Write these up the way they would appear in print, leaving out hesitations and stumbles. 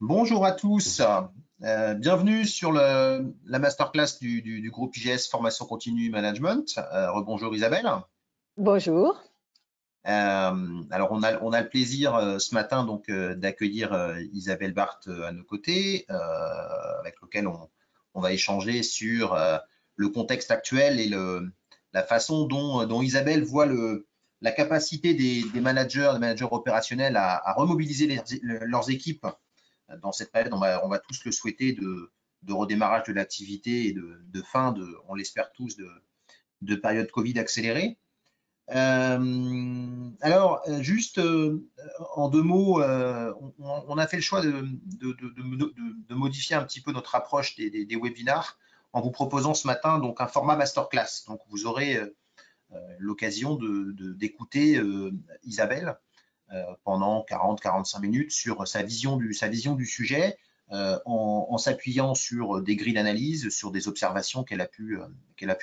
Bonjour à tous, bienvenue sur la masterclass du groupe IGS Formation Continue Management. Rebonjour Isabelle. Bonjour. Alors on a le plaisir ce matin donc d'accueillir Isabelle Barthes à nos côtés, avec lequel on va échanger sur le contexte actuel et la façon dont Isabelle voit la capacité des managers opérationnels à remobiliser leurs équipes dans cette période. On va tous le souhaiter de redémarrage de l'activité et de fin, on l'espère tous, de période Covid accélérée. Juste en deux mots, on a fait le choix de modifier un petit peu notre approche des webinars en vous proposant ce matin donc un format masterclass. Donc vous aurez l'occasion d'écouter Isabelle pendant 40-45 minutes sur sa vision du sujet, en s'appuyant sur des grilles d'analyse, sur des observations qu'elle a pu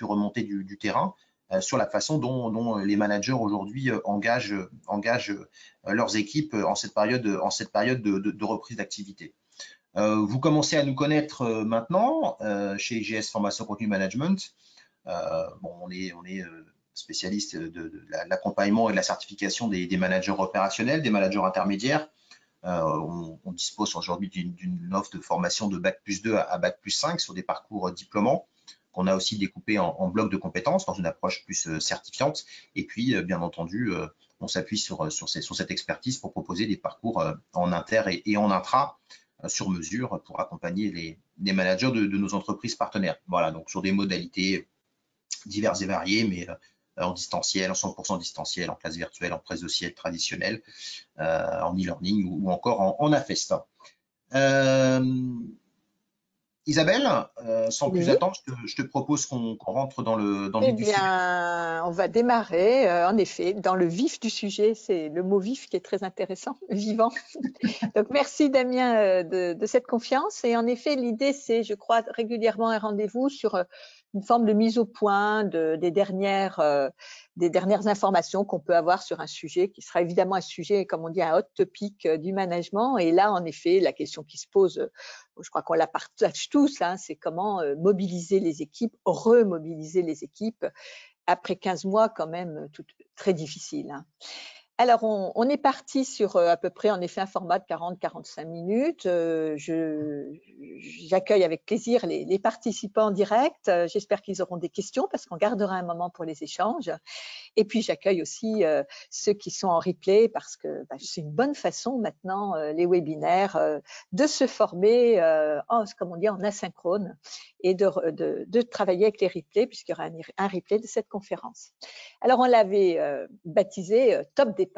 remonter du terrain, sur la façon dont les managers aujourd'hui engagent leurs équipes en cette période de reprise d'activité. Vous commencez à nous connaître maintenant chez IGS Formation Continue Management. On est spécialiste de l'accompagnement et de la certification des managers opérationnels, des managers intermédiaires. On dispose aujourd'hui d'une offre de formation de Bac+2 à Bac+5 sur des parcours diplômants qu'on a aussi découpé en blocs de compétences dans une approche plus certifiante. Et puis, bien entendu, on s'appuie sur cette expertise pour proposer des parcours en inter et en intra sur mesure pour accompagner les managers de nos entreprises partenaires. Voilà, donc sur des modalités diverses et variées, mais en distanciel, en 100% distanciel, en classe virtuelle, en présentiel traditionnel, en e-learning ou encore en AFEST. Isabelle, sans plus attendre, je te propose qu'on rentre dans le vif du sujet. On va démarrer, en effet, dans le vif du sujet. C'est le mot vif qui est très intéressant, vivant. Donc, merci Damien de cette confiance. Et en effet, l'idée, c'est, je crois, régulièrement un rendez-vous sur une forme de mise au point des dernières informations qu'on peut avoir sur un sujet qui sera évidemment un sujet, comme on dit, un hot topic du management. Et là, en effet, la question qui se pose, je crois qu'on la partage tous, hein, c'est comment mobiliser les équipes, remobiliser les équipes après 15 mois quand même très difficile. Hein. Alors, on est parti sur à peu près, en effet, un format de 40-45 minutes. J'accueille avec plaisir les participants en direct. J'espère qu'ils auront des questions parce qu'on gardera un moment pour les échanges. Et puis, j'accueille aussi ceux qui sont en replay parce que c'est une bonne façon maintenant, les webinaires, de se former, comme on dit, en asynchrone et de travailler avec les replays puisqu'il y aura un replay de cette conférence. Alors, on l'avait baptisé Top Départ,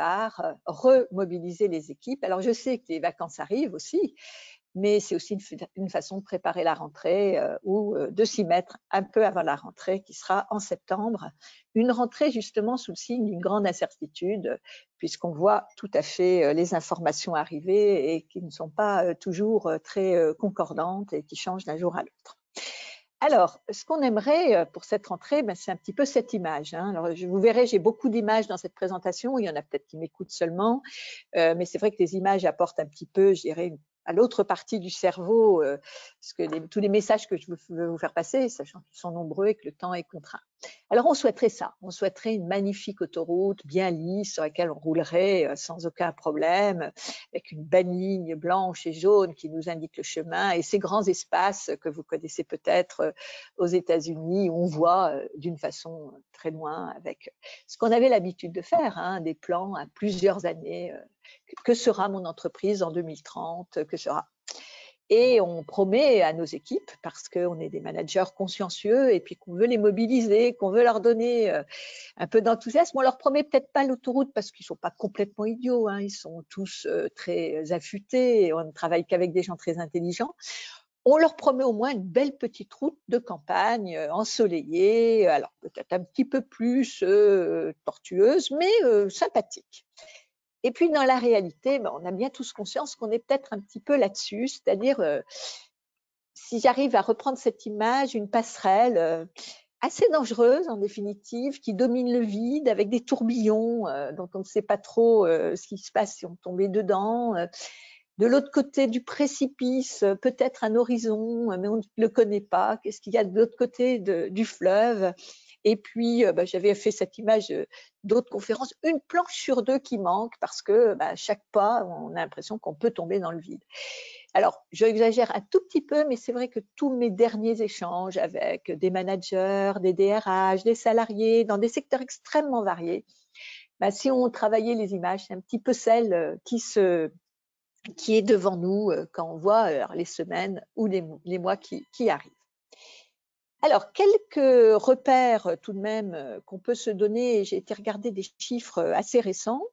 remobiliser les équipes. Alors, je sais que les vacances arrivent aussi, mais c'est aussi une façon de préparer la rentrée ou de s'y mettre un peu avant la rentrée qui sera en septembre. Une rentrée justement sous le signe d'une grande incertitude puisqu'on voit tout à fait les informations arriver et qui ne sont pas toujours très concordantes et qui changent d'un jour à l'autre. Alors, ce qu'on aimerait pour cette rentrée, c'est un petit peu cette image. Hein. Alors, vous verrez, j'ai beaucoup d'images dans cette présentation. Il y en a peut-être qui m'écoutent seulement, mais c'est vrai que les images apportent un petit peu, je dirais, à l'autre partie du cerveau, parce que tous les messages que je veux vous faire passer, sachant qu'ils sont nombreux et que le temps est contraint. Alors, on souhaiterait ça. On souhaiterait une magnifique autoroute bien lisse sur laquelle on roulerait sans aucun problème, avec une belle ligne blanche et jaune qui nous indique le chemin et ces grands espaces que vous connaissez peut-être aux États-Unis où on voit d'une façon très loin avec ce qu'on avait l'habitude de faire, hein, des plans à plusieurs années. Que sera mon entreprise en 2030, que sera. Et on promet à nos équipes, parce qu'on est des managers consciencieux et puis qu'on veut les mobiliser, qu'on veut leur donner un peu d'enthousiasme, on leur promet peut-être pas l'autoroute parce qu'ils sont pas complètement idiots, hein, ils sont tous très affûtés, et on ne travaille qu'avec des gens très intelligents. On leur promet au moins une belle petite route de campagne ensoleillée, alors peut-être un petit peu plus tortueuse, mais sympathique. Et puis, dans la réalité, on a bien tous conscience qu'on est peut-être un petit peu là-dessus, c'est-à-dire, si j'arrive à reprendre cette image, une passerelle assez dangereuse, en définitive, qui domine le vide avec des tourbillons dont on ne sait pas trop ce qui se passe si on tombait dedans. de l'autre côté du précipice, peut-être un horizon, mais on ne le connaît pas. Qu'est-ce qu'il y a de l'autre côté du fleuve? Et puis, j'avais fait cette image d'autres conférences, une planche sur deux qui manque parce que chaque pas, on a l'impression qu'on peut tomber dans le vide. Alors, j'exagère un tout petit peu, mais c'est vrai que tous mes derniers échanges avec des managers, des DRH, des salariés, dans des secteurs extrêmement variés, si on travaillait les images, c'est un petit peu celle qui est devant nous quand on voit les semaines ou les mois qui arrivent. Alors, quelques repères tout de même qu'on peut se donner. J'ai été regarder des chiffres assez récents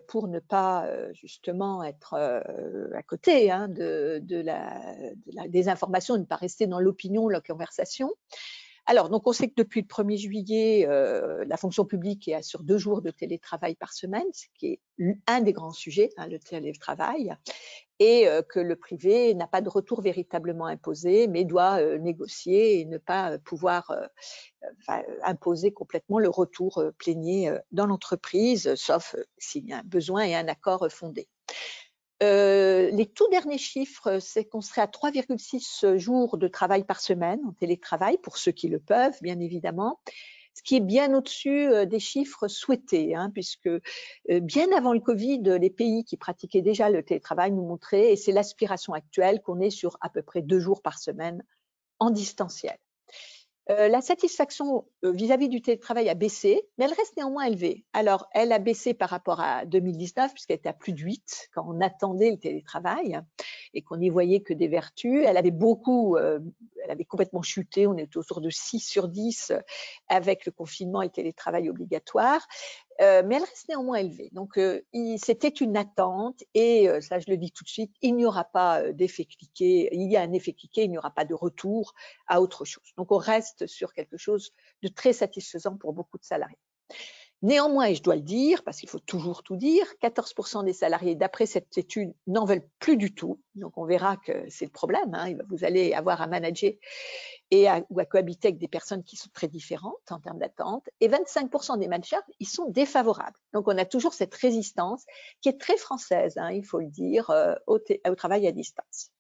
pour ne pas justement être à côté des informations, ne pas rester dans l'opinion, la conversation. Alors, donc on sait que depuis le 1er juillet, la fonction publique est sur 2 jours de télétravail par semaine, ce qui est un des grands sujets, le télétravail, et que le privé n'a pas de retour véritablement imposé, mais doit négocier et ne pas pouvoir imposer complètement le retour plénier dans l'entreprise, sauf s'il y a un besoin et un accord fondé. Les tout derniers chiffres, c'est qu'on serait à 3,6 jours de travail par semaine en télétravail, pour ceux qui le peuvent, bien évidemment, ce qui est bien au-dessus des chiffres souhaités, puisque bien avant le Covid, les pays qui pratiquaient déjà le télétravail nous montraient, et c'est l'aspiration actuelle, qu'on est sur à peu près 2 jours par semaine en distanciel. La satisfaction vis-à-vis du télétravail a baissé, mais elle reste néanmoins élevée. Alors, elle a baissé par rapport à 2019, puisqu'elle était à plus de 8 quand on attendait le télétravail et qu'on n'y voyait que des vertus. Elle avait complètement chuté, on était autour de 6 sur 10 avec le confinement et le télétravail obligatoire. Mais elle reste néanmoins élevée. Donc, c'était une attente et ça, je le dis tout de suite, il n'y aura pas d'effet cliqué. Il y a un effet cliqué, il n'y aura pas de retour à autre chose. Donc, on reste sur quelque chose de très satisfaisant pour beaucoup de salariés. Néanmoins, et je dois le dire, parce qu'il faut toujours tout dire, 14% des salariés, d'après cette étude, n'en veulent plus du tout. Donc, on verra que c'est le problème. Vous allez avoir à manager ou à cohabiter avec des personnes qui sont très différentes en termes d'attente. Et 25% des managers, ils sont défavorables. Donc, on a toujours cette résistance qui est très française, il faut le dire, au travail à distance.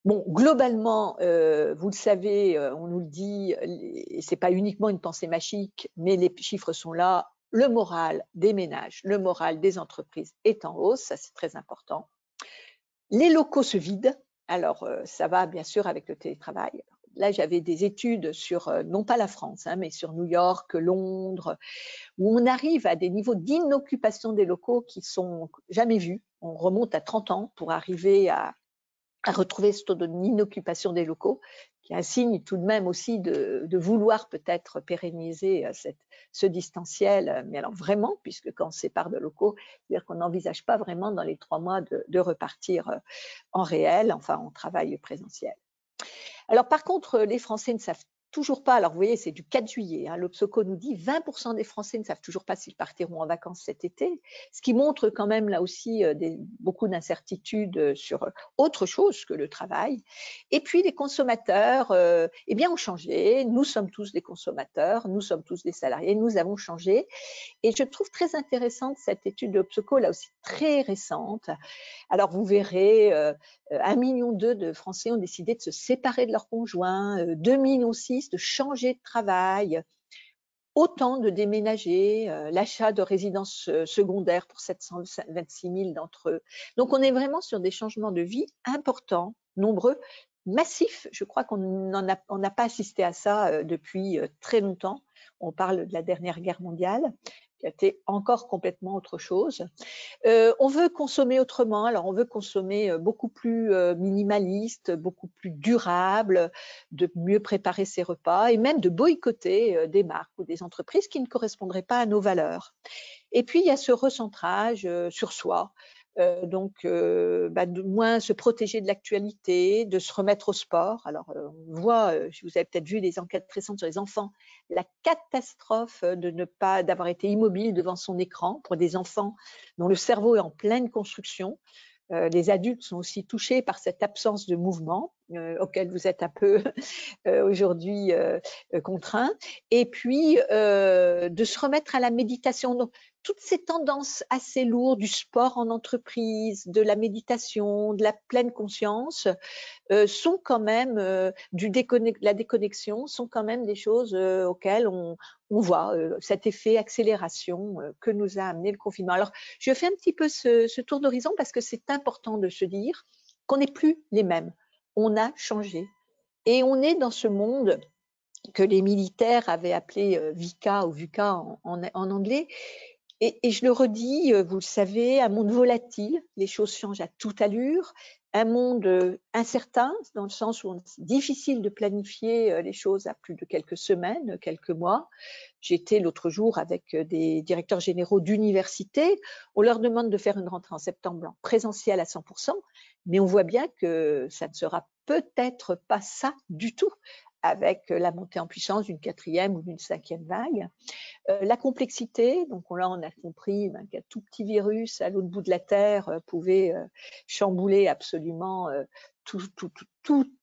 Bon, globalement, vous le savez, on nous le dit, et c'est pas uniquement une pensée magique, mais les chiffres sont là. Le moral des ménages, le moral des entreprises est en hausse, ça c'est très important. Les locaux se vident. Alors, ça va bien sûr avec le télétravail. Là, j'avais des études sur, non pas la France, mais sur New York, Londres, où on arrive à des niveaux d'inoccupation des locaux qui sont jamais vus. On remonte à 30 ans pour arriver à retrouver ce taux d'inoccupation des locaux, qui est un signe tout de même aussi de vouloir peut-être pérenniser ce distanciel, mais alors vraiment, puisque quand on se sépare de locaux, c'est-à-dire qu'on n'envisage pas vraiment dans les 3 mois de repartir en réel, enfin en travail présentiel. Alors par contre, les Français ne savent toujours pas, alors vous voyez, c'est du 4 juillet, l'Obsoco nous dit 20% des Français ne savent toujours pas s'ils partiront en vacances cet été, ce qui montre quand même là aussi beaucoup d'incertitudes sur autre chose que le travail. Et puis les consommateurs ont changé, nous sommes tous des consommateurs, nous sommes tous des salariés, nous avons changé. Et je trouve très intéressante cette étude de l'Obsoco, là aussi très récente. Alors vous verrez, 1,2 million de Français ont décidé de se séparer de leur conjoint, 2,6 millions de changer de travail, autant de déménager, l'achat de résidences secondaires pour 726 000 d'entre eux. Donc on est vraiment sur des changements de vie importants, nombreux, massifs. Je crois qu'on n'a pas assisté à ça depuis très longtemps. On parle de la dernière guerre mondiale, qui a été encore complètement autre chose. On veut consommer autrement, alors on veut consommer beaucoup plus minimaliste, beaucoup plus durable, de mieux préparer ses repas et même de boycotter des marques ou des entreprises qui ne correspondraient pas à nos valeurs. Et puis il y a ce recentrage sur soi, de moins se protéger de l'actualité, de se remettre au sport. Alors on voit, vous avez peut-être vu les enquêtes récentes sur les enfants, la catastrophe d'avoir été immobile devant son écran pour des enfants dont le cerveau est en pleine construction. Les adultes sont aussi touchés par cette absence de mouvement. auquel vous êtes un peu aujourd'hui contraint, et puis de se remettre à la méditation. Donc, toutes ces tendances assez lourdes du sport en entreprise, de la méditation, de la pleine conscience, sont quand même, la déconnexion, sont quand même des choses auxquelles on voit cet effet accélération que nous a amené le confinement. Alors, je fais un petit peu ce tour d'horizon parce que c'est important de se dire qu'on n'est plus les mêmes. On a changé. Et on est dans ce monde que les militaires avaient appelé VUCA ou VUCA en anglais. Et je le redis, vous le savez, un monde volatile, les choses changent à toute allure, un monde incertain, dans le sens où c'est difficile de planifier les choses à plus de quelques semaines, quelques mois. J'étais l'autre jour avec des directeurs généraux d'université. On leur demande de faire une rentrée en septembre en présentiel à 100%, mais on voit bien que ça ne sera peut-être pas ça du tout, avec la montée en puissance d'une 4e ou d'une 5e vague. La complexité, donc là on a compris qu'un tout petit virus à l'autre bout de la Terre pouvait chambouler absolument tout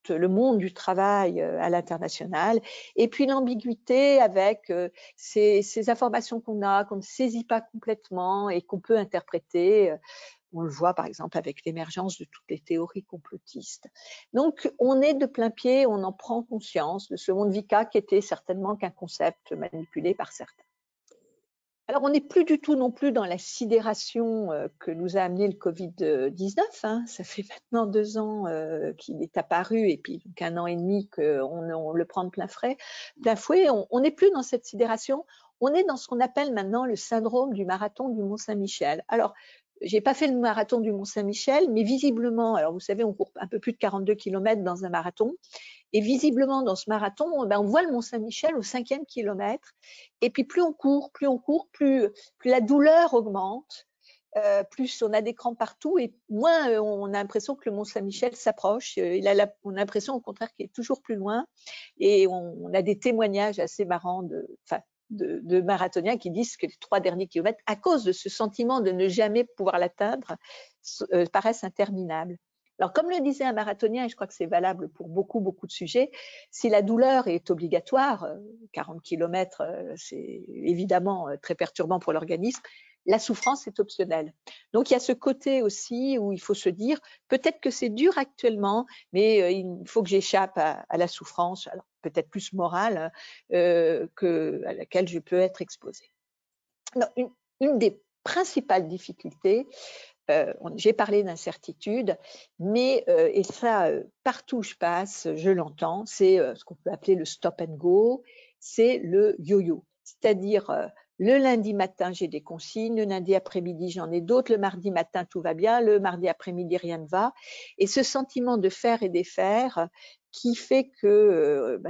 le monde du travail à l'international. Et puis l'ambiguïté avec ces informations qu'on ne saisit pas complètement et qu'on peut interpréter. On le voit par exemple avec l'émergence de toutes les théories complotistes. Donc on est de plein pied, on en prend conscience de ce monde VUCA qui était certainement qu'un concept manipulé par certains. Alors, on n'est plus du tout non plus dans la sidération que nous a amené le Covid-19. Ça fait maintenant 2 ans qu'il est apparu et puis donc 1 an et demi qu'on le prend de plein fouet. On n'est plus dans cette sidération. On est dans ce qu'on appelle maintenant le syndrome du marathon du Mont-Saint-Michel. Alors, j'ai pas fait le marathon du Mont-Saint-Michel, mais visiblement, alors vous savez, on court un peu plus de 42 km dans un marathon. Et visiblement, dans ce marathon, on voit le Mont-Saint-Michel au 5e kilomètre. Et puis, plus on court, plus la douleur augmente, plus on a des crampes partout et moins on a l'impression que le Mont-Saint-Michel s'approche. On a l'impression, au contraire, qu'il est toujours plus loin. Et on a des témoignages assez marrants de marathoniens qui disent que les 3 derniers kilomètres, à cause de ce sentiment de ne jamais pouvoir l'atteindre, paraissent interminables. Alors, comme le disait un marathonien, et je crois que c'est valable pour beaucoup de sujets, si la douleur est obligatoire, 40 km, c'est évidemment très perturbant pour l'organisme, la souffrance est optionnelle. Donc, il y a ce côté aussi où il faut se dire, peut-être que c'est dur actuellement, mais il faut que j'échappe à la souffrance, alors peut-être plus morale, à laquelle je peux être exposée. Alors, une des principales difficultés, j'ai parlé d'incertitude, mais et ça, partout où je passe, je l'entends, c'est ce qu'on peut appeler le stop and go, c'est le yo-yo. C'est-à-dire, le lundi matin, j'ai des consignes, le lundi après-midi, j'en ai d'autres, le mardi matin, tout va bien, le mardi après-midi, rien ne va. Et ce sentiment de faire et défaire qui fait que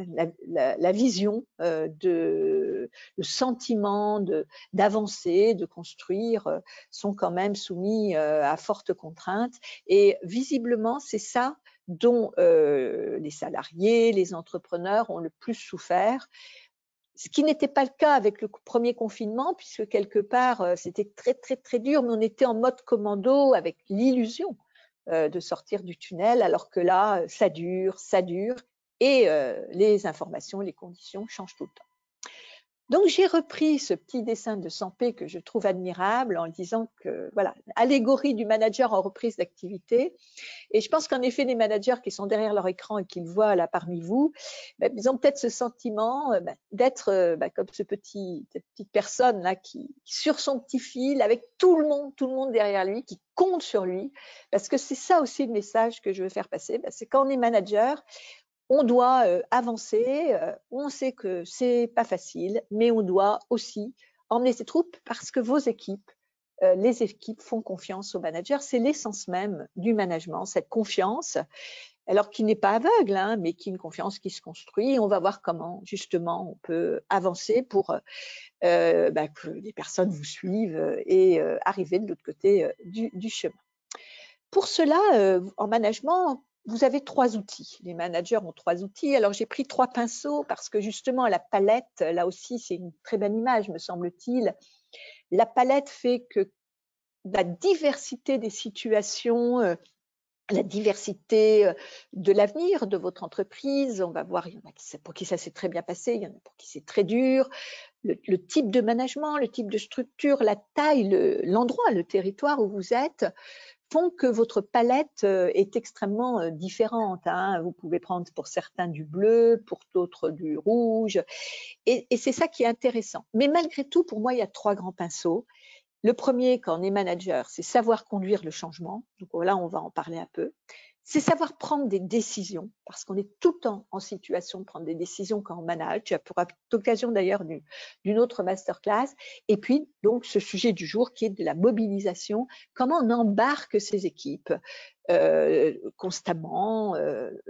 la vision, le sentiment d'avancer, de construire, sont quand même soumis à fortes contraintes. Et visiblement, c'est ça dont les salariés, les entrepreneurs ont le plus souffert. Ce qui n'était pas le cas avec le premier confinement, puisque quelque part, c'était très dur, mais on était en mode commando avec l'illusion de sortir du tunnel, alors que là, ça dure, et les informations, les conditions changent tout le temps. Donc, j'ai repris ce petit dessin de Sampé que je trouve admirable en disant que, voilà, allégorie du manager en reprise d'activité. Et je pense qu'en effet, les managers qui sont derrière leur écran et qui le voient là parmi vous, ils ont peut-être ce sentiment d'être comme cette petite personne là qui, sur son petit fil, avec tout le monde derrière lui, qui compte sur lui. Parce que c'est ça aussi le message que je veux faire passer. C'est quand on est manager, on doit avancer, on sait que c'est pas facile, mais on doit aussi emmener ses troupes parce que vos équipes, les équipes font confiance aux managers. C'est l'essence même du management, cette confiance, alors qui n'est pas aveugle, mais qui est une confiance qui se construit. On va voir comment justement on peut avancer pour que les personnes vous suivent et arriver de l'autre côté du chemin. Pour cela, en management, vous avez 3 outils. Les managers ont 3 outils. Alors, j'ai pris 3 pinceaux parce que justement, la palette, là aussi, c'est une très bonne image, me semble-t-il. La palette fait que la diversité des situations la diversité de l'avenir de votre entreprise. On va voir, il y en a pour qui ça s'est très bien passé, il y en a pour qui c'est très dur. Le type de management, le type de structure, la taille, l'endroit, le territoire où vous êtes font que votre palette est extrêmement différente. Hein. Vous pouvez prendre pour certains du bleu, pour d'autres du rouge. Et c'est ça qui est intéressant. Mais malgré tout, pour moi, il y a 3 grands pinceaux. Le premier, quand on est manager, c'est savoir conduire le changement. Donc là, on va en parler un peu. C'est savoir prendre des décisions, parce qu'on est tout le temps en situation de prendre des décisions quand on manage. Tu auras l'occasion d'ailleurs d'une autre masterclass. Et puis, donc, ce sujet du jour qui est de la mobilisation. Comment on embarque ces équipes constamment,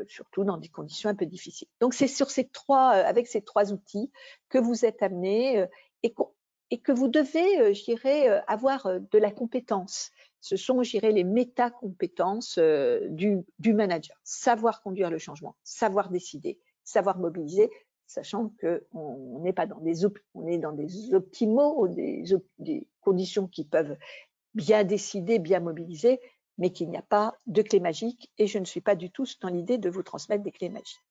surtout dans des conditions un peu difficiles. Donc, c'est sur avec ces 3 outils que vous êtes amenés et que vous devez, je dirais, avoir de la compétence. Ce sont, je dirais, les méta-compétences du manager. Savoir conduire le changement, savoir décider, savoir mobiliser, sachant qu'on n'est pas dans on est dans des optimaux, des conditions qui peuvent bien décider, bien mobiliser, mais qu'il n'y a pas de clé magique. Et je ne suis pas du tout dans l'idée de vous transmettre des clés magiques.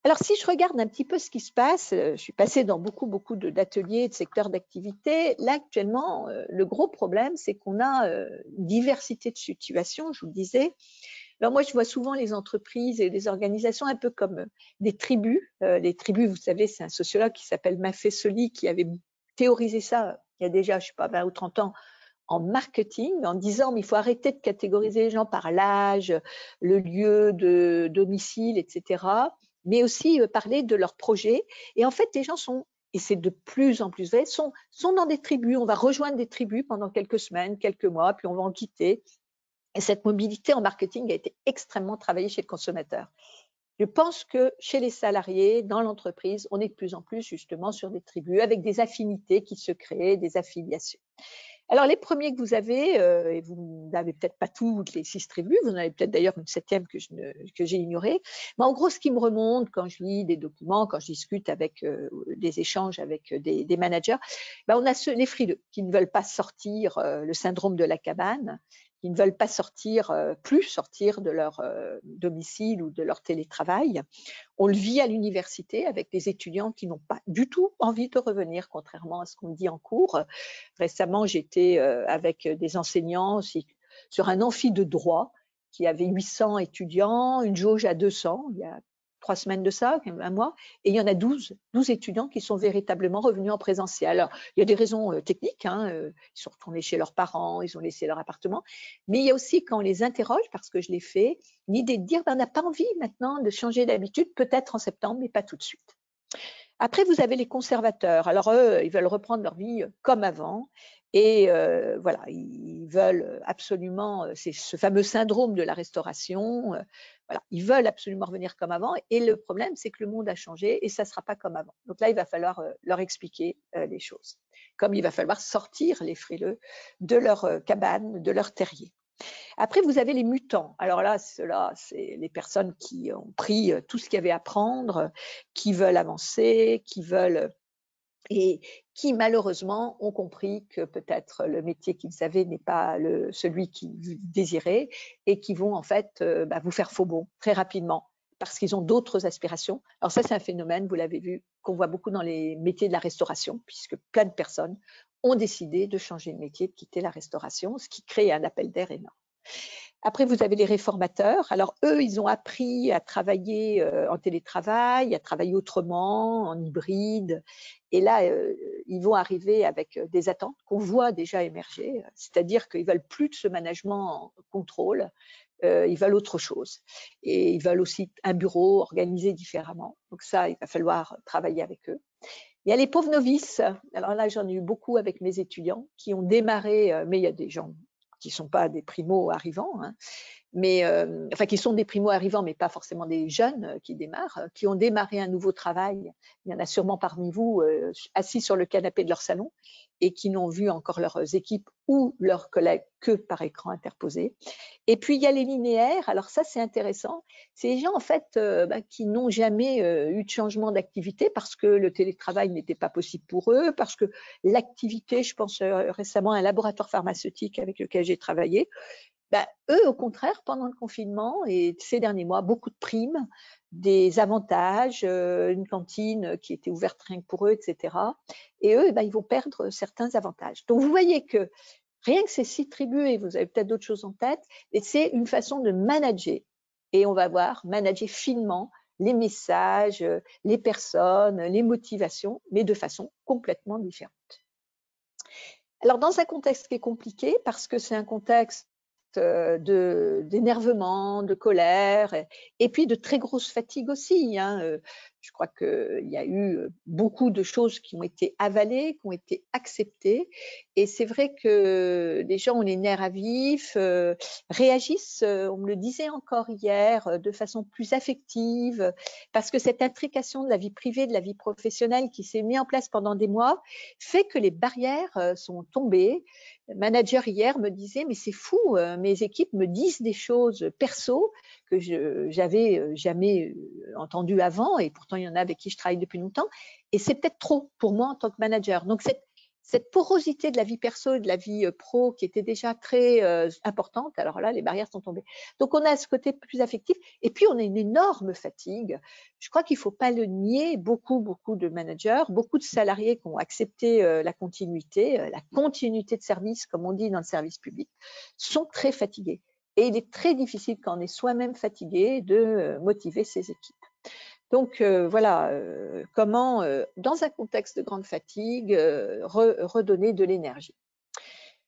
Alors, si je regarde un petit peu ce qui se passe, je suis passée dans beaucoup d'ateliers, de secteurs d'activité. Là, actuellement, le gros problème, c'est qu'on a une diversité de situations, je vous le disais. Alors moi, je vois souvent les entreprises et les organisations un peu comme des tribus. Les tribus, vous savez, c'est un sociologue qui s'appelle Maffei Soli qui avait théorisé ça il y a déjà, je ne sais pas, 20 ou 30 ans, en marketing, en disant mais il faut arrêter de catégoriser les gens par l'âge, le lieu de domicile, etc., mais aussi parler de leurs projets. Et en fait, les gens sont, et c'est de plus en plus vrai, sont dans des tribus. On va rejoindre des tribus pendant quelques semaines, quelques mois, puis on va en quitter. Et cette mobilité en marketing a été extrêmement travaillée chez le consommateur. Je pense que chez les salariés, dans l'entreprise, on est de plus en plus justement sur des tribus avec des affinités qui se créent, des affiliations. Alors, les premiers que vous avez, et vous n'avez peut-être pas toutes les 6 tribus, vous en avez peut-être d'ailleurs une 7e que j'ai ignorée. Mais en gros, ce qui me remonte quand je lis des documents, quand je discute avec des échanges avec des managers, ben on a les frileux qui ne veulent pas sortir, le syndrome de la cabane, qui ne veulent pas plus sortir de leur domicile ou de leur télétravail. On le vit à l'université avec des étudiants qui n'ont pas du tout envie de revenir, contrairement à ce qu'on me dit en cours. Récemment, j'étais avec des enseignants aussi, sur un amphi de droit qui avait 800 étudiants, une jauge à 200, il y a 3 semaines de ça, un mois, et il y en a 12 étudiants qui sont véritablement revenus en présentiel. Alors, il y a des raisons techniques, hein, ils sont retournés chez leurs parents, ils ont laissé leur appartement, mais il y a aussi, quand on les interroge, parce que je l'ai fait, l'idée de dire, ben, on n'a pas envie maintenant de changer d'habitude, peut-être en septembre, mais pas tout de suite. Après, vous avez les conservateurs. Alors, eux, ils veulent reprendre leur vie comme avant. Et voilà, ils veulent absolument, c'est ce fameux syndrome de la restauration. Voilà, ils veulent absolument revenir comme avant. Et le problème, c'est que le monde a changé et ça ne sera pas comme avant. Donc là, il va falloir leur expliquer les choses. Comme il va falloir sortir les frileux de leur cabane, de leur terrier. Après, vous avez les mutants. Alors là, ceux-là, c'est les personnes qui ont pris tout ce qu'il y avait à prendre, qui veulent avancer, et qui malheureusement ont compris que peut-être le métier qu'ils avaient n'est pas celui qu'ils désiraient et qui vont en fait vous faire faux bond très rapidement parce qu'ils ont d'autres aspirations. Alors ça, c'est un phénomène, vous l'avez vu, qu'on voit beaucoup dans les métiers de la restauration, puisque plein de personnes ont décidé de changer de métier, de quitter la restauration, ce qui crée un appel d'air énorme. Après, vous avez les réformateurs. Alors, eux, ils ont appris à travailler en télétravail, à travailler autrement, en hybride. Et là, ils vont arriver avec des attentes qu'on voit déjà émerger. C'est-à-dire qu'ils ne veulent plus de ce management en contrôle. Ils veulent autre chose. Et ils veulent aussi un bureau organisé différemment. Donc ça, il va falloir travailler avec eux. Il y a les pauvres novices. Alors là, j'en ai eu beaucoup avec mes étudiants qui ont démarré, mais il y a des gens qui ne sont pas des primo-arrivants, hein, mais enfin qui sont des primo-arrivants, mais pas forcément des jeunes qui démarrent, qui ont démarré un nouveau travail. Il y en a sûrement parmi vous assis sur le canapé de leur salon et qui n'ont vu encore leurs équipes ou leurs collègues que par écran interposé. Et puis il y a les linéaires. Alors ça, c'est intéressant. C'est les gens en fait qui n'ont jamais eu de changement d'activité parce que le télétravail n'était pas possible pour eux, parce que l'activité, je pense récemment à un laboratoire pharmaceutique avec lequel j'ai travaillé, Ben, eux, au contraire, pendant le confinement et ces derniers mois, beaucoup de primes, des avantages, une cantine qui était ouverte rien que pour eux, etc. Et eux, ben, ils vont perdre certains avantages. Donc, vous voyez que rien que ces 6 tribus, et vous avez peut-être d'autres choses en tête, et c'est une façon de manager. Et on va voir manager finement les messages, les personnes, les motivations, mais de façon complètement différente. Alors, dans un contexte qui est compliqué, parce que c'est un contexte d'énervement, de colère, et puis de très grosse fatigue aussi. Hein. Je crois qu'il y a eu beaucoup de choses qui ont été avalées, qui ont été acceptées. Et c'est vrai que les gens ont les nerfs à vif, réagissent, on me le disait encore hier, de façon plus affective, parce que cette intrication de la vie privée, de la vie professionnelle qui s'est mise en place pendant des mois, fait que les barrières sont tombées. Le manager hier me disait, mais c'est fou, mes équipes me disent des choses perso que je n'avais jamais entendues avant, et pourtant il y en a avec qui je travaille depuis longtemps, et c'est peut-être trop pour moi en tant que manager. Donc cette porosité de la vie perso et de la vie pro qui était déjà très importante, alors là, les barrières sont tombées. Donc, on a ce côté plus affectif. Et puis, on a une énorme fatigue. Je crois qu'il ne faut pas le nier. Beaucoup de managers, beaucoup de salariés qui ont accepté la continuité de service, comme on dit dans le service public, sont très fatigués. Et il est très difficile, quand on est soi-même fatigué, de motiver ses équipes. Donc voilà, comment, dans un contexte de grande fatigue, redonner de l'énergie.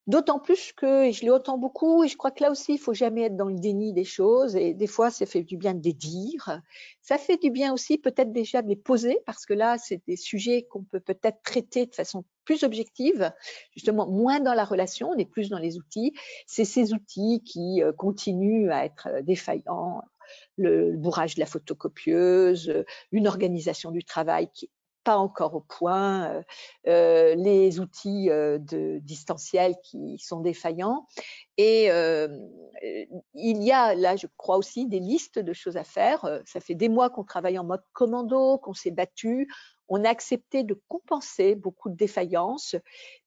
D'autant plus que, et je l'entends beaucoup, et je crois que là aussi, il ne faut jamais être dans le déni des choses, et des fois, ça fait du bien de les dire. Ça fait du bien aussi peut-être déjà de les poser, parce que là, c'est des sujets qu'on peut peut-être traiter de façon plus objective, justement moins dans la relation, on est plus dans les outils. C'est ces outils qui continuent à être défaillants, le bourrage de la photocopieuse, une organisation du travail qui n'est pas encore au point, les outils distanciels qui sont défaillants. Et il y a là, je crois aussi, des listes de choses à faire. Ça fait des mois qu'on travaille en mode commando, qu'on s'est battu. On a accepté de compenser beaucoup de défaillances.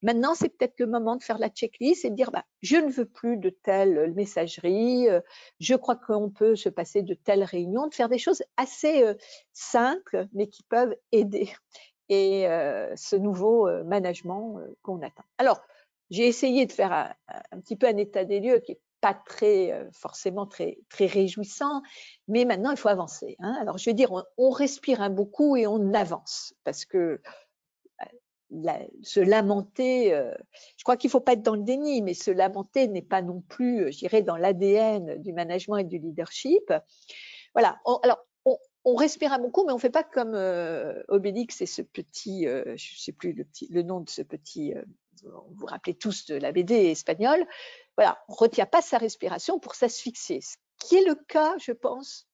Maintenant, c'est peut-être le moment de faire la checklist et de dire je ne veux plus de telle messagerie, je crois qu'on peut se passer de telles réunions, de faire des choses assez simples, mais qui peuvent aider et ce nouveau management qu'on attend. Alors, j'ai essayé de faire un petit peu un état des lieux qui n'est pas très, forcément très réjouissant, mais maintenant, il faut avancer. Hein. Alors, je veux dire, on respire un bon coup et on avance, parce que se lamenter, je crois qu'il ne faut pas être dans le déni, mais se lamenter n'est pas non plus, je dirais, dans l'ADN du management et du leadership. Voilà. Alors, on respire un bon coup, mais on ne fait pas comme Obélix et ce petit, je ne sais plus le nom de ce petit, vous vous rappelez tous de la BD espagnole. Voilà, on ne retient pas sa respiration pour s'asphyxier, ce qui est le cas, je pense,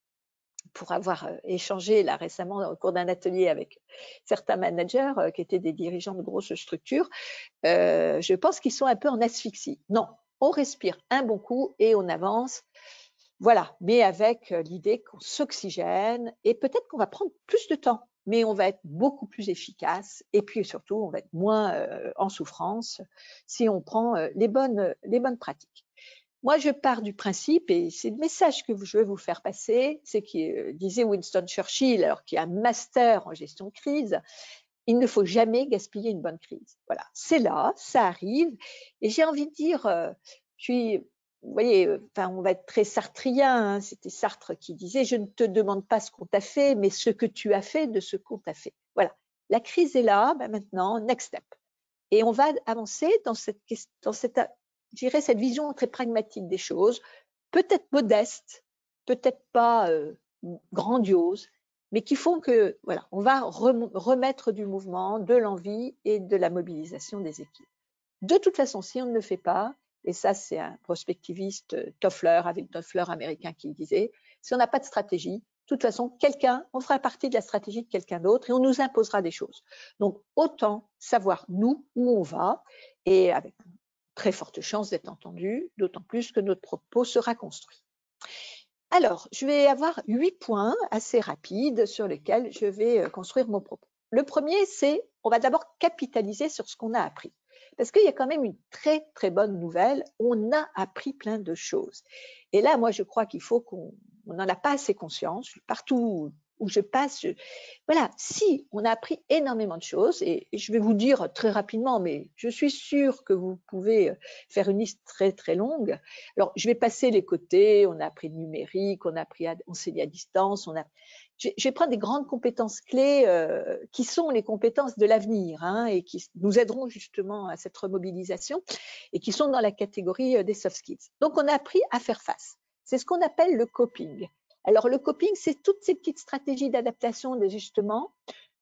pour avoir échangé là récemment au cours d'un atelier avec certains managers qui étaient des dirigeants de grosses structures, je pense qu'ils sont un peu en asphyxie. Non, on respire un bon coup et on avance. Voilà, mais avec l'idée qu'on s'oxygène et peut-être qu'on va prendre plus de temps, mais on va être beaucoup plus efficace et puis surtout, on va être moins en souffrance si on prend les bonnes pratiques. Moi, je pars du principe, et c'est le message que je veux vous faire passer, c'est que disait Winston Churchill, alors qu'il y a un master en gestion de crise, il ne faut jamais gaspiller une bonne crise. Voilà, c'est là, ça arrive, et j'ai envie de dire, vous voyez, on va être très sartrien, hein, c'était Sartre qui disait « Je ne te demande pas ce qu'on t'a fait, mais ce que tu as fait de ce qu'on t'a fait ». Voilà, la crise est là, maintenant, next step. Et on va avancer dans cette je dirais, cette vision très pragmatique des choses, peut-être modeste, peut-être pas grandiose, mais qui font que, voilà, on va remettre du mouvement, de l'envie et de la mobilisation des équipes. De toute façon, si on ne le fait pas, et ça c'est un prospectiviste Toffler, avec Toffler américain qui le disait, si on n'a pas de stratégie, de toute façon, on fera partie de la stratégie de quelqu'un d'autre et on nous imposera des choses. Donc, autant savoir, nous, où on va, et avec très forte chance d'être entendu, d'autant plus que notre propos sera construit. Alors, je vais avoir 8 points assez rapides sur lesquels je vais construire mon propos. Le premier, c'est, on va d'abord capitaliser sur ce qu'on a appris. Parce qu'il y a quand même une très, très bonne nouvelle. On a appris plein de choses. Et là, moi, je crois qu'il faut qu'on n'en a pas assez conscience. Partout où je passe, voilà, si, on a appris énormément de choses. Et je vais vous dire très rapidement, mais je suis sûre que vous pouvez faire une liste très, très longue. Alors, je vais passer les côtés. On a appris le numérique, on a appris à enseigner à distance, je vais prendre des grandes compétences clés qui sont les compétences de l'avenir hein, et qui nous aideront justement à cette remobilisation et qui sont dans la catégorie des soft skills. Donc, on a appris à faire face. C'est ce qu'on appelle le coping. Alors, le coping, c'est toutes ces petites stratégies d'adaptation, d'ajustement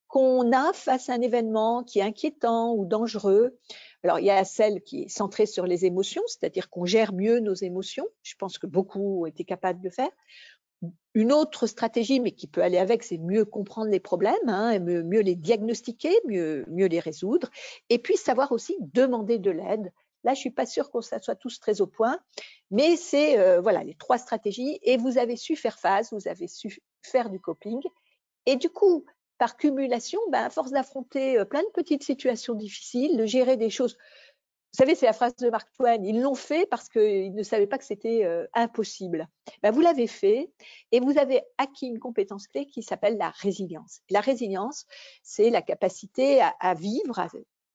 qu'on a face à un événement qui est inquiétant ou dangereux. Alors, il y a celle qui est centrée sur les émotions, c'est-à-dire qu'on gère mieux nos émotions. Je pense que beaucoup ont été capables de le faire. Une autre stratégie, mais qui peut aller avec, c'est mieux comprendre les problèmes, hein, mieux les diagnostiquer, mieux les résoudre, et puis savoir aussi demander de l'aide. Là, je ne suis pas sûre qu'on soit tous très au point, mais c'est voilà, les 3 stratégies, et vous avez su faire face, vous avez su faire du coping, et du coup, par cumulation, à force d'affronter plein de petites situations difficiles, de gérer des choses. Vous savez, c'est la phrase de Mark Twain, ils l'ont fait parce qu'ils ne savaient pas que c'était impossible. Vous l'avez fait et vous avez acquis une compétence clé qui s'appelle la résilience. Et la résilience, c'est la capacité à vivre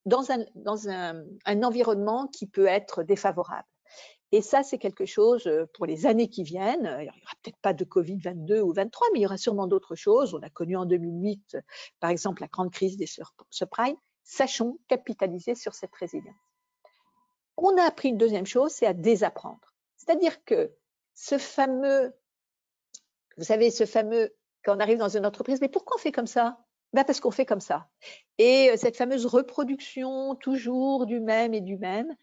dans un environnement qui peut être défavorable. Et ça, c'est quelque chose pour les années qui viennent. Il n'y aura peut-être pas de Covid 22 ou 23, mais il y aura sûrement d'autres choses. On a connu en 2008, par exemple, la grande crise des subprimes. Sachons capitaliser sur cette résilience. On a appris une deuxième chose, c'est à désapprendre. C'est-à-dire que ce fameux, vous savez, quand on arrive dans une entreprise, mais pourquoi on fait comme ça? Parce qu'on fait comme ça. Et cette fameuse reproduction toujours du même et du même,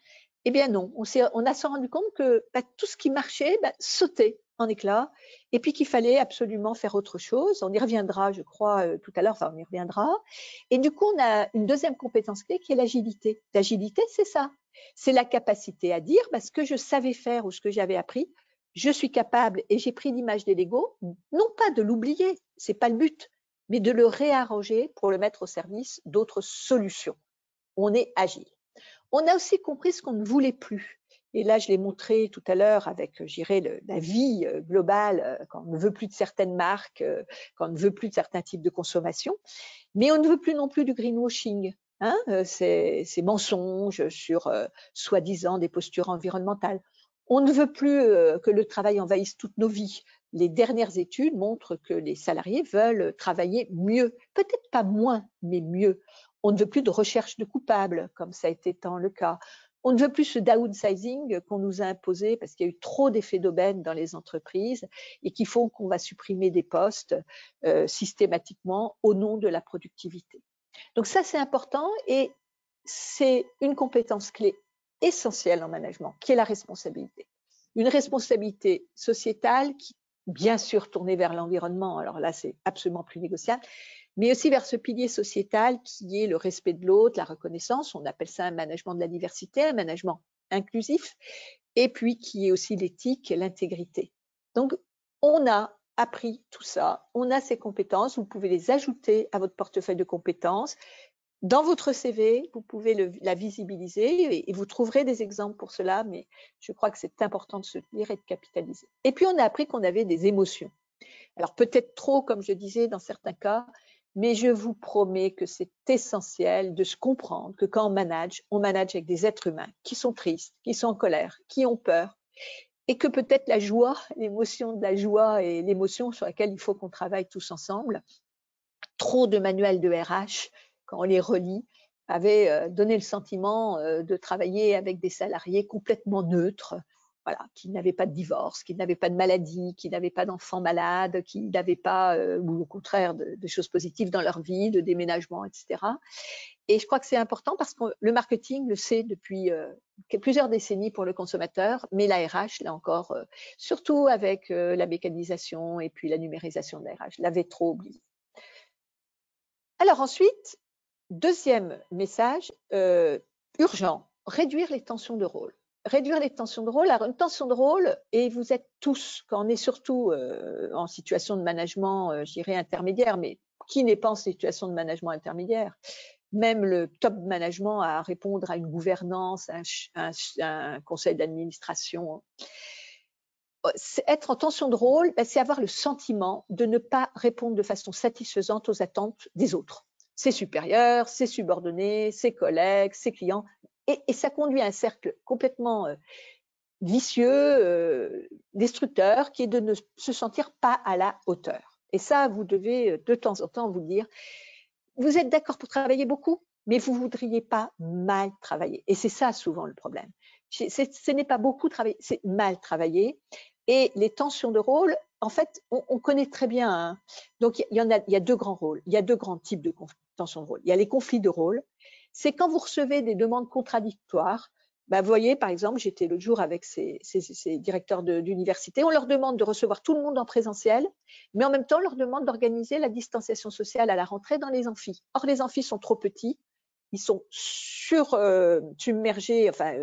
eh bien non, on a s'en rendu compte que tout ce qui marchait sautait en éclats et puis qu'il fallait absolument faire autre chose. On y reviendra, je crois, tout à l'heure, enfin on y reviendra. Et du coup, on a une deuxième compétence clé qui est l'agilité. L'agilité, c'est ça. C'est la capacité à dire ce que je savais faire ou ce que j'avais appris, je suis capable et j'ai pris l'image des Legos, non pas de l'oublier, c'est pas le but, mais de le réarranger pour le mettre au service d'autres solutions. On est agile. On a aussi compris ce qu'on ne voulait plus. Et là, je l'ai montré tout à l'heure avec, je dirais, la vie globale, quand on ne veut plus de certaines marques, quand on ne veut plus de certains types de consommation. Mais on ne veut plus non plus du greenwashing, hein, ces mensonges sur soi-disant des postures environnementales. On ne veut plus que le travail envahisse toutes nos vies. Les dernières études montrent que les salariés veulent travailler mieux, peut-être pas moins, mais mieux. On ne veut plus de recherche de coupables, comme ça a été tant le cas. On ne veut plus ce downsizing qu'on nous a imposé parce qu'il y a eu trop d'effets d'aubaine dans les entreprises et qu'il faut qu'on va supprimer des postes systématiquement au nom de la productivité. Donc ça, c'est important et c'est une compétence clé essentielle en management, qui est la responsabilité. Une responsabilité sociétale qui, bien sûr, tournée vers l'environnement, alors là, c'est absolument plus négociable, mais aussi vers ce pilier sociétal qui est le respect de l'autre, la reconnaissance, on appelle ça un management de la diversité, un management inclusif, et puis qui est aussi l'éthique et l'intégrité. Donc, on a appris tout ça, on a ces compétences, vous pouvez les ajouter à votre portefeuille de compétences. Dans votre CV, vous pouvez la visibiliser et vous trouverez des exemples pour cela, mais je crois que c'est important de se lire et de capitaliser. Et puis, on a appris qu'on avait des émotions. Alors, peut-être trop, comme je disais, dans certains cas, mais je vous promets que c'est essentiel de se comprendre que quand on manage avec des êtres humains qui sont tristes, qui sont en colère, qui ont peur, et que peut-être la joie, l'émotion de la joie et l'émotion sur laquelle il faut qu'on travaille tous ensemble. Trop de manuels de RH, quand on les relit, avaient donné le sentiment de travailler avec des salariés complètement neutres, voilà, qui n'avaient pas de divorce, qui n'avaient pas de maladie, qui n'avaient pas d'enfants malades, qui n'avaient pas, ou au contraire, de choses positives dans leur vie, de déménagement, etc. Et je crois que c'est important parce que le marketing le sait depuis plusieurs décennies pour le consommateur, mais la RH, là encore, surtout avec la mécanisation et puis la numérisation de la RH, l'avait trop oublié. Alors ensuite, deuxième message, urgent, réduire les tensions de rôle. Réduire les tensions de rôle. Alors une tension de rôle, et vous êtes tous, quand on est surtout en situation de management, je dirais intermédiaire, mais qui n'est pas en situation de management intermédiaire? même le top management à répondre à une gouvernance, un conseil d'administration. Être en tension de rôle, c'est avoir le sentiment de ne pas répondre de façon satisfaisante aux attentes des autres. Ses supérieurs, ses subordonnés, ses collègues, ses clients. Et ça conduit à un cercle complètement vicieux, destructeur, qui est de ne se sentir pas à la hauteur. Et ça, vous devez de temps en temps vous dire, vous êtes d'accord pour travailler beaucoup, mais vous ne voudriez pas mal travailler. Et c'est ça souvent le problème. Ce n'est pas beaucoup travailler, c'est mal travailler. Et les tensions de rôle, en fait, on connaît très bien. Hein. Donc, il y a deux grands rôles. Il y a deux grands types de tensions de rôle. Il y a les conflits de rôle. C'est quand vous recevez des demandes contradictoires. Bah, vous voyez, par exemple, j'étais l'autre jour avec ces directeurs d'université. On leur demande de recevoir tout le monde en présentiel, mais en même temps, on leur demande d'organiser la distanciation sociale à la rentrée dans les amphis. Or, les amphis sont trop petits. Ils sont submergés, enfin,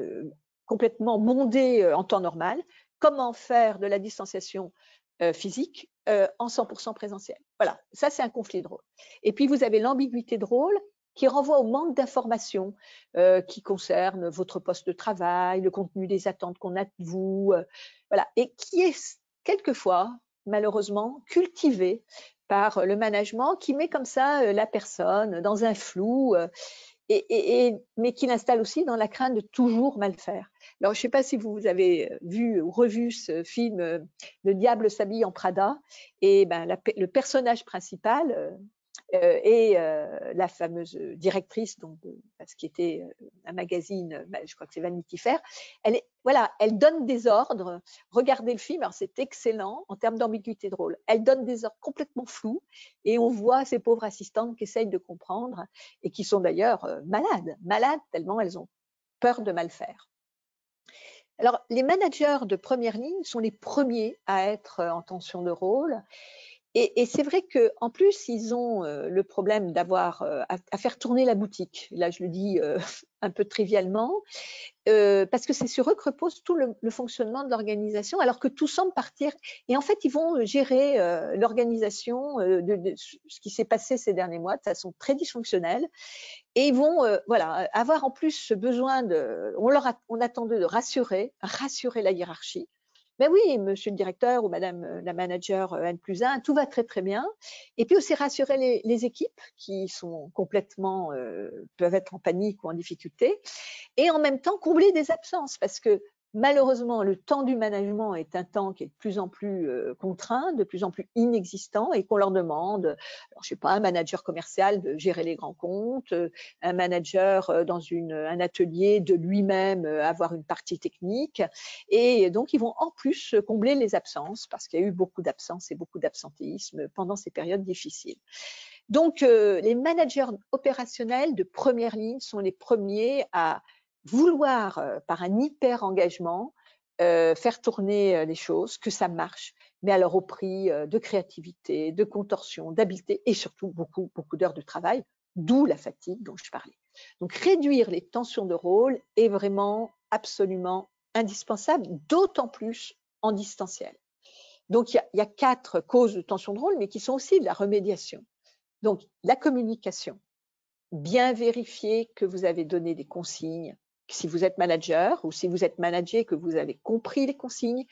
complètement bondés en temps normal. Comment faire de la distanciation physique en 100% présentiel. Voilà, ça c'est un conflit de rôle. Et puis vous avez l'ambiguïté de rôle qui renvoie au manque d'informations qui concerne votre poste de travail, le contenu des attentes qu'on a de vous, voilà, et qui est quelquefois, malheureusement, cultivé par le management qui met comme ça la personne dans un flou, mais qui l'installe aussi dans la crainte de toujours mal faire. Alors, je ne sais pas si vous avez vu ou revu ce film Le diable s'habille en Prada, et ben, le personnage principal et la fameuse directrice, donc, ce qui était un magazine, je crois que c'est Vanity Fair, elle donne des ordres. Regardez le film, alors c'est excellent en termes d'ambiguïté de rôle. Elle donne des ordres complètement flous et on voit ces pauvres assistantes qui essayent de comprendre et qui sont d'ailleurs malades tellement elles ont peur de mal faire. Alors, les managers de première ligne sont les premiers à être en tension de rôle. Et c'est vrai qu'en plus, ils ont le problème d'avoir à faire tourner la boutique. Là, je le dis un peu trivialement, parce que c'est sur eux que repose tout le fonctionnement de l'organisation, alors que tout semble partir. Et en fait, ils vont gérer l'organisation de ce qui s'est passé ces derniers mois de façon très dysfonctionnelle. Et ils vont voilà, avoir en plus ce besoin on attend d'eux de rassurer la hiérarchie. Mais oui, monsieur le directeur ou madame la manager N+1, tout va très très bien. Et puis aussi rassurer les équipes qui sont complètement, peuvent être en panique ou en difficulté. Et en même temps, combler des absences parce que malheureusement, le temps du management est un temps qui est de plus en plus contraint, de plus en plus inexistant et qu'on leur demande, alors, je sais pas, un manager commercial de gérer les grands comptes, un manager dans un atelier de lui-même avoir une partie technique. Et donc, ils vont en plus combler les absences parce qu'il y a eu beaucoup d'absences et beaucoup d'absentéisme pendant ces périodes difficiles. Donc, les managers opérationnels de première ligne sont les premiers à vouloir, par un hyper engagement, faire tourner les choses, que ça marche, mais alors au prix de créativité, de contorsion, d'habileté et surtout beaucoup, beaucoup d'heures de travail, d'où la fatigue dont je parlais. Donc, réduire les tensions de rôle est vraiment absolument indispensable, d'autant plus en distanciel. Donc, il y a 4 causes de tension de rôle, mais qui sont aussi de la remédiation. Donc, la communication, bien vérifier que vous avez donné des consignes, si vous êtes manager ou si vous êtes managé, que vous avez compris les consignes.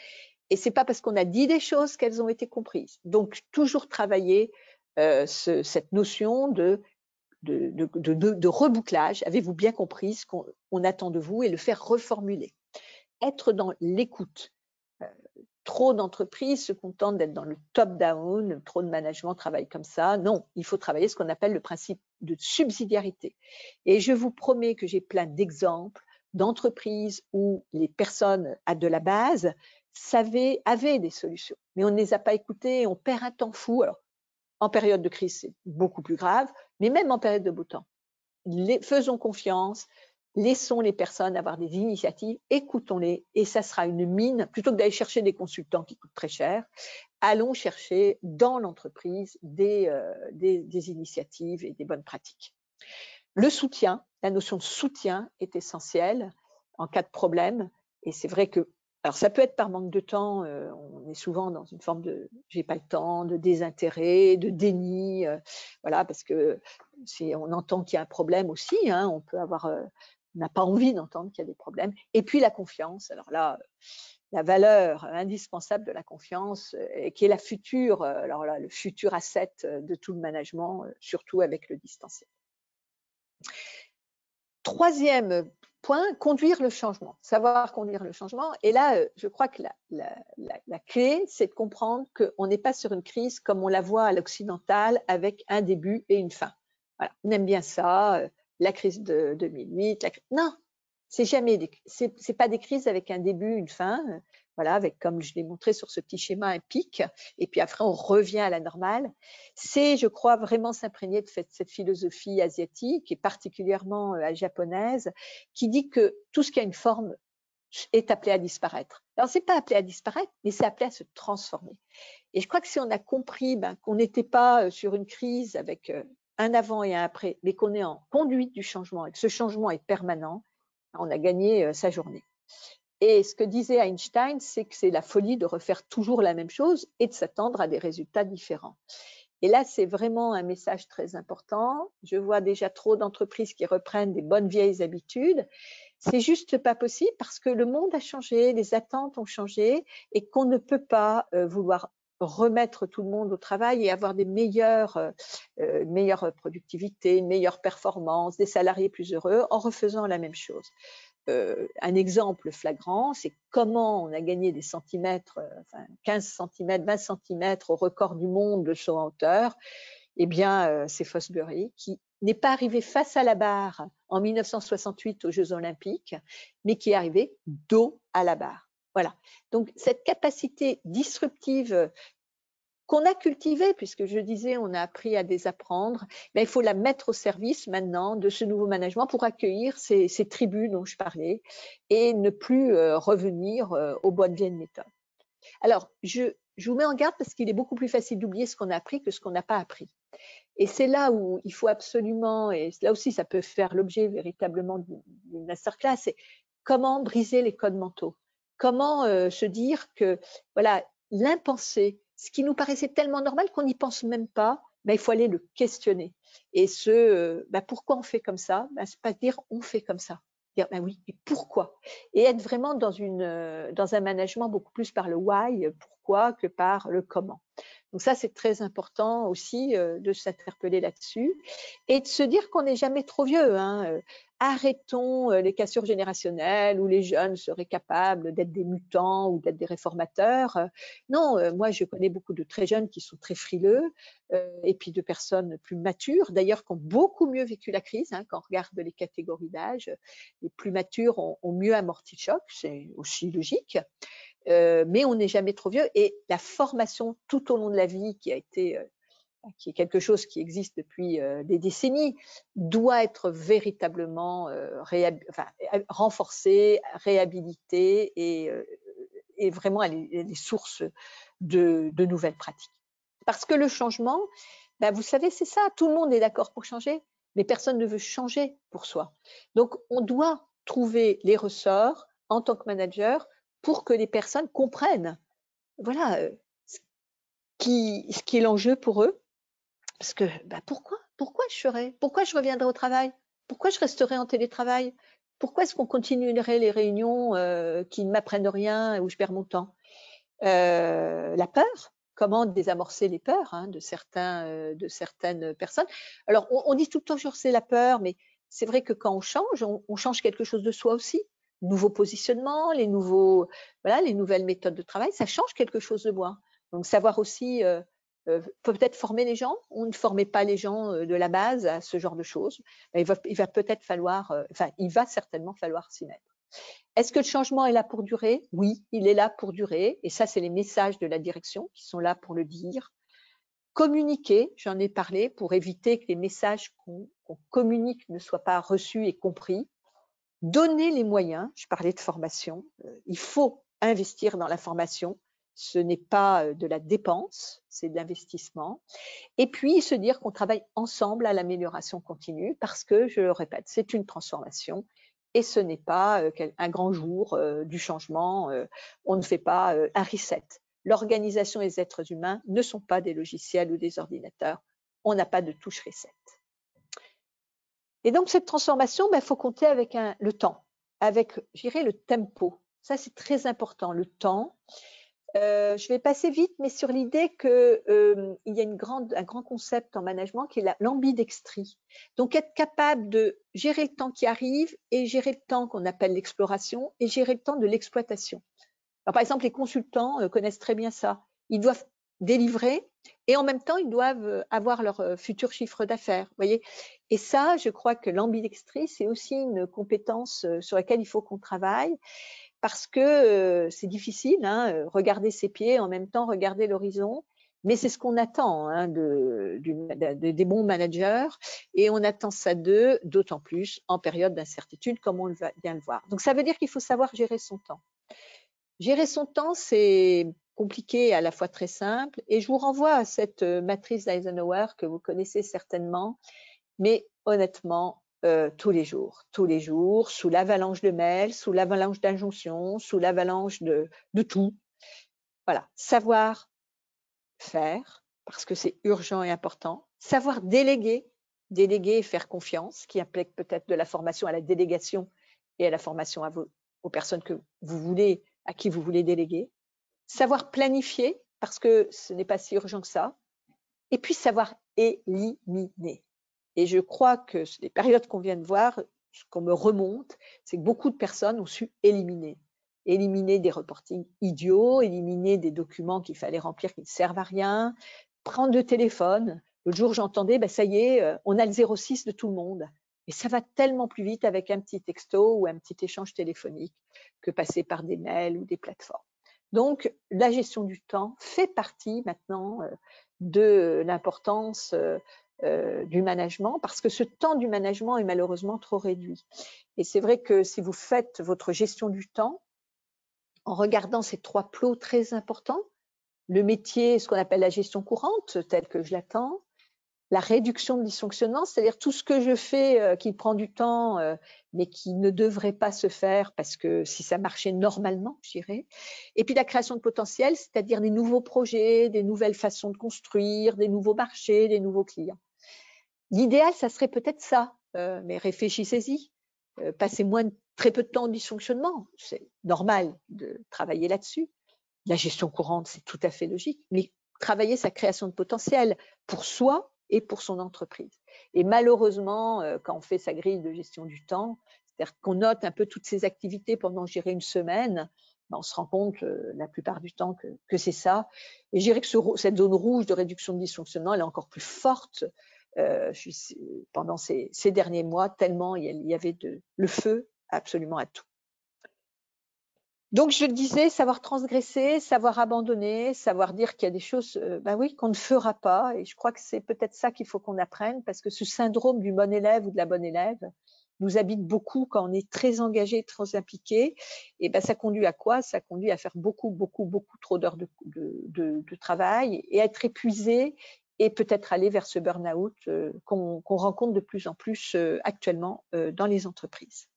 Et ce n'est pas parce qu'on a dit des choses qu'elles ont été comprises. Donc, toujours travailler cette notion de rebouclage. Avez-vous bien compris ce qu'on attend de vous et le faire reformuler. Être dans l'écoute. Trop d'entreprises se contentent d'être dans le top-down, trop de management travaille comme ça. Non, il faut travailler ce qu'on appelle le principe de subsidiarité. Et je vous promets que j'ai plein d'exemples d'entreprises où les personnes de la base avaient des solutions, mais on ne les a pas écoutées, on perd un temps fou. Alors, en période de crise, c'est beaucoup plus grave, mais même en période de beau temps. Faisons confiance, laissons les personnes avoir des initiatives, écoutons-les et ça sera une mine. Plutôt que d'aller chercher des consultants qui coûtent très cher, allons chercher dans l'entreprise des initiatives et des bonnes pratiques. Le soutien, la notion de soutien est essentielle en cas de problème et c'est vrai que Alors, ça peut être par manque de temps, on est souvent dans une forme de « j'ai pas le temps », de désintérêt, de déni, voilà, parce que on entend qu'il y a un problème aussi, hein, on peut avoir, on n'a pas envie d'entendre qu'il y a des problèmes. Et puis la confiance, alors là, la valeur indispensable de la confiance, et qui est la future, alors là, le futur asset de tout le management, surtout avec le distanciel. Troisième point, conduire le changement, savoir conduire le changement. Et là, je crois que la clé, c'est de comprendre qu'on n'est pas sur une crise comme on la voit à l'occidental, avec un début et une fin. Voilà, on aime bien ça, la crise de 2008. Non, c'est pas des crises avec un début, une fin. Voilà, avec, comme je l'ai montré sur ce petit schéma, un pic, et puis après on revient à la normale. C'est, je crois, vraiment s'imprégner de cette philosophie asiatique et particulièrement japonaise, qui dit que tout ce qui a une forme est appelé à disparaître. Alors, c'est pas appelé à disparaître, mais c'est appelé à se transformer. Et je crois que si on a compris qu'on n'était pas sur une crise avec un avant et un après, mais qu'on est en conduite du changement et que ce changement est permanent, on a gagné sa journée. Et ce que disait Einstein, c'est que c'est la folie de refaire toujours la même chose et de s'attendre à des résultats différents. Et là, c'est vraiment un message très important. Je vois déjà trop d'entreprises qui reprennent des bonnes vieilles habitudes. C'est juste pas possible parce que le monde a changé, les attentes ont changé et qu'on ne peut pas vouloir remettre tout le monde au travail et avoir une meilleure productivité, une meilleure performance, des salariés plus heureux en refaisant la même chose. Un exemple flagrant, c'est comment on a gagné des centimètres, 15 cm, 20 cm au record du monde de saut en hauteur. Eh bien, c'est Fosbury qui n'est pas arrivé face à la barre en 1968 aux Jeux Olympiques, mais qui est arrivé dos à la barre. Voilà. Donc, cette capacité disruptive qu'on a cultivée, puisque je disais, on a appris à désapprendre, mais il faut la mettre au service maintenant de ce nouveau management pour accueillir ces tribus dont je parlais et ne plus revenir aux bonnes vieilles méthodes. Alors, je vous mets en garde parce qu'il est beaucoup plus facile d'oublier ce qu'on a appris que ce qu'on n'a pas appris. Et c'est là où il faut absolument, et là aussi ça peut faire l'objet véritablement d'une masterclass, c'est comment briser les codes mentaux. Comment se dire que voilà, l'impensé, ce qui nous paraissait tellement normal qu'on n'y pense même pas, ben, il faut aller le questionner. Et pourquoi on fait comme ça? Ben, c'est pas dire on fait comme ça. Dire ben oui, et pourquoi? Et être vraiment dans un management beaucoup plus par le why, pourquoi, que par le comment. Donc ça, c'est très important aussi de s'interpeller là-dessus et de se dire qu'on n'est jamais trop vieux. Hein. Arrêtons les cassures générationnelles où les jeunes seraient capables d'être des mutants ou d'être des réformateurs. Non, moi, je connais beaucoup de très jeunes qui sont très frileux et puis de personnes plus matures, d'ailleurs, qui ont beaucoup mieux vécu la crise. Hein, quand on regarde les catégories d'âge, les plus matures ont mieux amorti le choc, c'est aussi logique. Mais on n'est jamais trop vieux. Et la formation tout au long de la vie, qui est quelque chose qui existe depuis des décennies, doit être véritablement renforcée, réhabilitée et vraiment elle est source de nouvelles pratiques. Parce que le changement, ben vous savez, c'est ça, tout le monde est d'accord pour changer, mais personne ne veut changer pour soi. Donc, on doit trouver les ressorts en tant que manager pour que les personnes comprennent voilà, ce qui est l'enjeu pour eux. Parce que pourquoi je reviendrai au travail? Pourquoi je resterai en télétravail? Pourquoi est-ce qu'on continuerait les réunions qui ne m'apprennent rien, où je perds mon temps? La peur, comment désamorcer les peurs hein, de certaines personnes. Alors, on dit tout le temps toujours c'est la peur, mais c'est vrai que quand on change quelque chose de soi aussi. Nouveaux positionnements, les nouvelles méthodes de travail, ça change quelque chose de moi. Donc, savoir aussi peut-être former les gens. On ne formait pas les gens de la base à ce genre de choses. Il va peut-être falloir, il va certainement falloir s'y mettre. Est-ce que le changement est là pour durer? Oui, il est là pour durer. Et ça, c'est les messages de la direction qui sont là pour le dire. Communiquer, j'en ai parlé, pour éviter que les messages qu'on communique ne soient pas reçus et compris. Donner les moyens, je parlais de formation, il faut investir dans la formation. Ce n'est pas de la dépense, c'est de l'investissement. Et puis, se dire qu'on travaille ensemble à l'amélioration continue parce que, je le répète, c'est une transformation et ce n'est pas un grand jour du changement. On ne fait pas un reset. L'organisation et les êtres humains ne sont pas des logiciels ou des ordinateurs. On n'a pas de touche reset. Et donc, cette transformation, il faut compter avec le temps, avec, je dirais, le tempo. Ça, c'est très important, le temps. Je vais passer vite, mais sur l'idée qu'il y a un grand concept en management qui est l'ambidextrie. Donc, être capable de gérer le temps qui arrive et gérer le temps qu'on appelle l'exploration et gérer le temps de l'exploitation. Alors, par exemple, les consultants connaissent très bien ça. Ils doivent délivrer et en même temps, ils doivent avoir leur futur chiffre d'affaires. Voyez. Et ça, je crois que l'ambidextrie, c'est aussi une compétence sur laquelle il faut qu'on travaille parce que c'est difficile, hein, regarder ses pieds, en même temps regarder l'horizon. Mais c'est ce qu'on attend hein, des bons managers et on attend ça d'eux, d'autant plus en période d'incertitude, comme on vient le voir. Donc, ça veut dire qu'il faut savoir gérer son temps. Gérer son temps, c'est compliqué et à la fois très simple. Et je vous renvoie à cette matrice d'Eisenhower que vous connaissez certainement. Mais honnêtement, tous les jours, sous l'avalanche de mails, sous l'avalanche d'injonctions, sous l'avalanche de tout. Voilà, savoir faire, parce que c'est urgent et important. Savoir déléguer et faire confiance, qui implique peut-être de la formation à la délégation et à la formation aux personnes à qui vous voulez déléguer. Savoir planifier, parce que ce n'est pas si urgent que ça. Et puis savoir éliminer. Et je crois que les périodes qu'on vient de voir, ce qu'on me remonte, c'est que beaucoup de personnes ont su éliminer. Éliminer des reportings idiots, éliminer des documents qu'il fallait remplir qui ne servent à rien, prendre le téléphone. L'autre jour, j'entendais, ça y est, on a le 06 de tout le monde. Et ça va tellement plus vite avec un petit texto ou un petit échange téléphonique que passer par des mails ou des plateformes. Donc, la gestion du temps fait partie maintenant de l'importance du management, parce que ce temps du management est malheureusement trop réduit. Et c'est vrai que si vous faites votre gestion du temps, en regardant ces 3 plots très importants, le métier, ce qu'on appelle la gestion courante, telle que je l'attends, la réduction de dysfonctionnement, c'est-à-dire tout ce que je fais qui prend du temps, mais qui ne devrait pas se faire parce que si ça marchait normalement, je dirais. Et puis la création de potentiel, c'est-à-dire des nouveaux projets, des nouvelles façons de construire, des nouveaux marchés, des nouveaux clients. L'idéal, ça serait peut-être ça, mais réfléchissez-y. Passez très peu de temps en dysfonctionnement. C'est normal de travailler là-dessus. La gestion courante, c'est tout à fait logique, mais travailler sa création de potentiel pour soi et pour son entreprise. Et malheureusement, quand on fait sa grille de gestion du temps, c'est-à-dire qu'on note un peu toutes ces activités pendant, je dirais, une semaine, on se rend compte la plupart du temps que c'est ça. Et je dirais que cette zone rouge de réduction de dysfonctionnement, elle est encore plus forte pendant ces derniers mois, tellement il y avait le feu absolument à tout. Donc, je disais, savoir transgresser, savoir abandonner, savoir dire qu'il y a des choses oui, qu'on ne fera pas. Et je crois que c'est peut-être ça qu'il faut qu'on apprenne, parce que ce syndrome du bon élève ou de la bonne élève nous habite beaucoup quand on est très engagé, très impliqué. Et ça conduit à quoi? Ça conduit à faire beaucoup trop d'heures de travail et à être épuisé et peut-être aller vers ce burn-out qu'on rencontre de plus en plus actuellement dans les entreprises.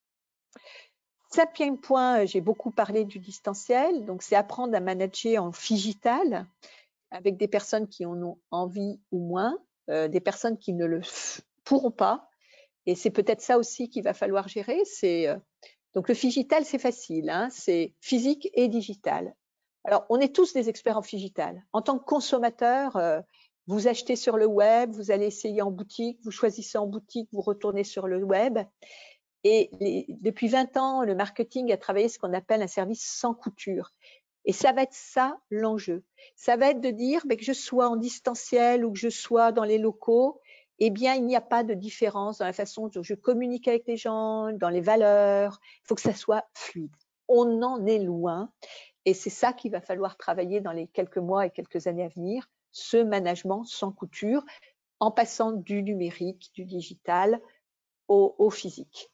5e point, j'ai beaucoup parlé du distanciel, donc c'est apprendre à manager en figital avec des personnes qui en ont envie ou moins, des personnes qui ne le pourront pas. Et c'est peut-être ça aussi qu'il va falloir gérer. Donc le figital, c'est facile, hein, c'est physique et digital. Alors, on est tous des experts en figital. En tant que consommateur, vous achetez sur le web, vous allez essayer en boutique, vous choisissez en boutique, vous retournez sur le web. Et depuis 20 ans, le marketing a travaillé ce qu'on appelle un service sans couture. Et ça va être ça l'enjeu. Ça va être de dire que je sois en distanciel ou que je sois dans les locaux, il n'y a pas de différence dans la façon dont je communique avec les gens, dans les valeurs. Il faut que ça soit fluide. On en est loin. Et c'est ça qu'il va falloir travailler dans les quelques mois et quelques années à venir, ce management sans couture, en passant du numérique, du digital au physique,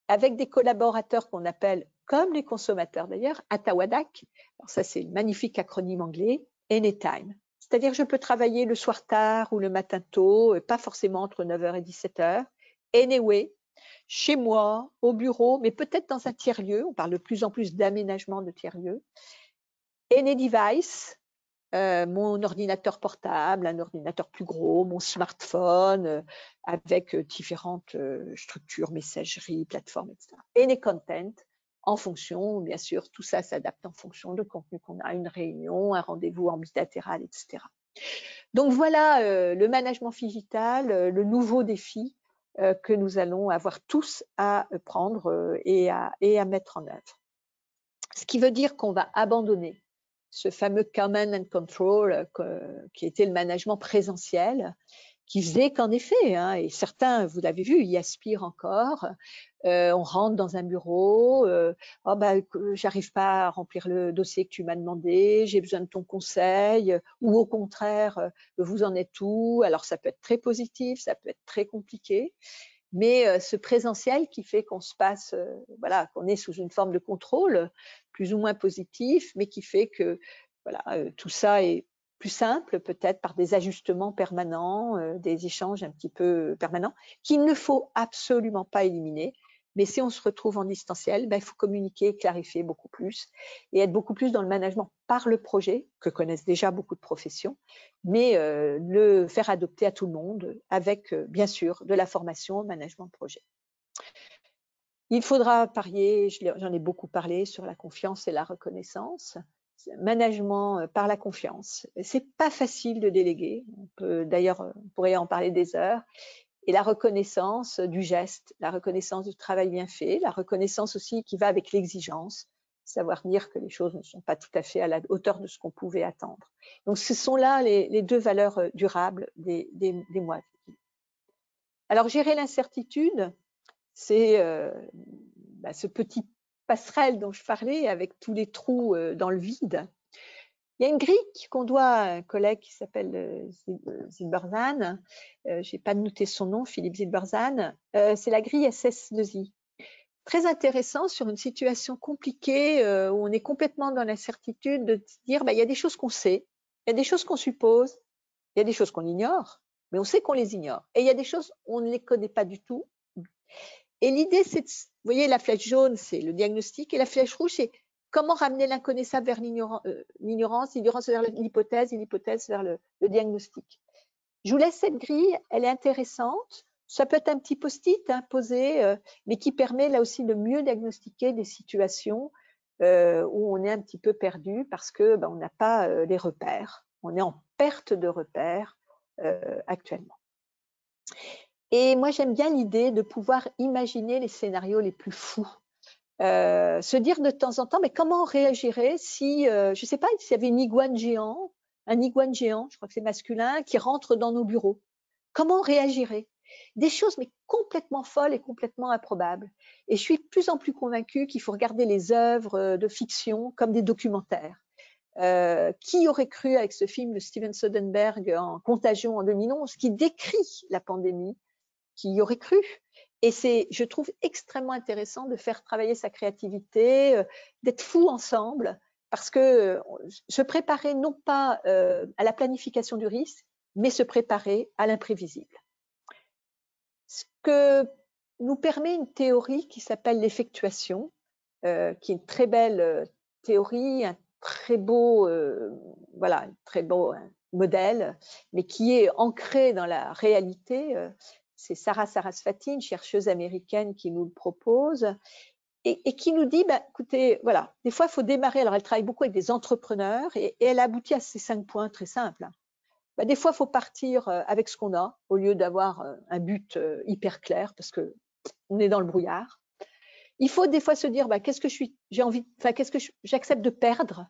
avec des collaborateurs qu'on appelle, comme les consommateurs d'ailleurs, ATAWADAC. Alors ça, c'est le magnifique acronyme anglais, Anytime. C'est-à-dire je peux travailler le soir tard ou le matin tôt, pas forcément entre 9h et 17h. Anyway, chez moi, au bureau, mais peut-être dans un tiers-lieu. On parle de plus en plus d'aménagement de tiers-lieux. Any device, mon ordinateur portable, un ordinateur plus gros, mon smartphone, avec différentes structures, messagerie, plateforme, etc. Any content, en fonction, bien sûr, tout ça s'adapte en fonction de contenu qu'on a, une réunion, un rendez-vous en bilatéral, etc. Donc voilà le management digital, le nouveau défi que nous allons avoir tous à prendre et à mettre en œuvre. Ce qui veut dire qu'on va abandonner ce fameux command and control qui était le management présentiel, qui faisait qu'en effet, hein, et certains, vous l'avez vu, y aspirent encore, on rentre dans un bureau, oh bah, j'arrive pas à remplir le dossier que tu m'as demandé, j'ai besoin de ton conseil, ou au contraire, vous en êtes où? Alors ça peut être très positif, ça peut être très compliqué, mais ce présentiel qui fait qu'on se passe, voilà, qu'on est sous une forme de contrôle, plus ou moins positif, mais qui fait que voilà, tout ça est plus simple, peut-être par des ajustements permanents, des échanges un petit peu permanents, qu'il ne faut absolument pas éliminer. Mais si on se retrouve en distanciel, ben, il faut communiquer, clarifier beaucoup plus et être beaucoup plus dans le management par le projet, que connaissent déjà beaucoup de professions, mais le faire adopter à tout le monde avec, bien sûr, de la formation au management de projet. Il faudra parier, j'en ai beaucoup parlé, sur la confiance et la reconnaissance. Management par la confiance. C'est pas facile de déléguer. D'ailleurs, on pourrait en parler des heures. Et la reconnaissance du geste, la reconnaissance du travail bien fait, la reconnaissance aussi qui va avec l'exigence, savoir dire que les choses ne sont pas tout à fait à la hauteur de ce qu'on pouvait attendre. Donc, ce sont là les deux valeurs durables des mois. Alors, gérer l'incertitude, c'est ce petit passerelle dont je parlais avec tous les trous dans le vide. Il y a une grille qu'on doit à un collègue qui s'appelle Zilberzan. Je n'ai pas noté son nom, Philippe Zilberzan. C'est la grille SS2I. Très intéressant sur une situation compliquée où on est complètement dans l'incertitude de dire il y a des choses qu'on sait, il y a des choses qu'on suppose, il y a des choses qu'on ignore, mais on sait qu'on les ignore. Et il y a des choses on ne les connaît pas du tout. Et l'idée, c'est, vous voyez, la flèche jaune, c'est le diagnostic, et la flèche rouge, c'est comment ramener l'inconnaissable vers l'ignorance, l'ignorance vers l'hypothèse, et l'hypothèse vers le diagnostic. Je vous laisse cette grille, elle est intéressante. Ça peut être un petit post-it posé, mais qui permet là aussi de mieux diagnostiquer des situations où on est un petit peu perdu parce que on n'a pas les repères. On est en perte de repères actuellement. Et moi, j'aime bien l'idée de pouvoir imaginer les scénarios les plus fous. Se dire de temps en temps, mais comment on réagirait si, je ne sais pas, s'il y avait un iguane géant, je crois que c'est masculin, qui rentre dans nos bureaux. Comment on réagirait? Des choses mais complètement folles et complètement improbables. Et je suis de plus en plus convaincue qu'il faut regarder les œuvres de fiction comme des documentaires. Qui aurait cru avec ce film de Steven Soderbergh en Contagion en 2011, qui décrit la pandémie, qui y aurait cru? Et c'est, je trouve, extrêmement intéressant de faire travailler sa créativité, d'être fous ensemble, parce que se préparer non pas à la planification du risque, mais se préparer à l'imprévisible. Ce que nous permet une théorie qui s'appelle l'effectuation, qui est une très belle théorie, un très beau, un très beau modèle, mais qui est ancré dans la réalité. C'est Sarah Saraswati, une chercheuse américaine, qui nous le propose et qui nous dit, écoutez, voilà, des fois, il faut démarrer. Alors, elle travaille beaucoup avec des entrepreneurs et elle aboutit à ces 5 points très simples. Des fois, il faut partir avec ce qu'on a au lieu d'avoir un but hyper clair parce qu'on est dans le brouillard. Il faut des fois se dire qu'est-ce que qu'est-ce que j'accepte de perdre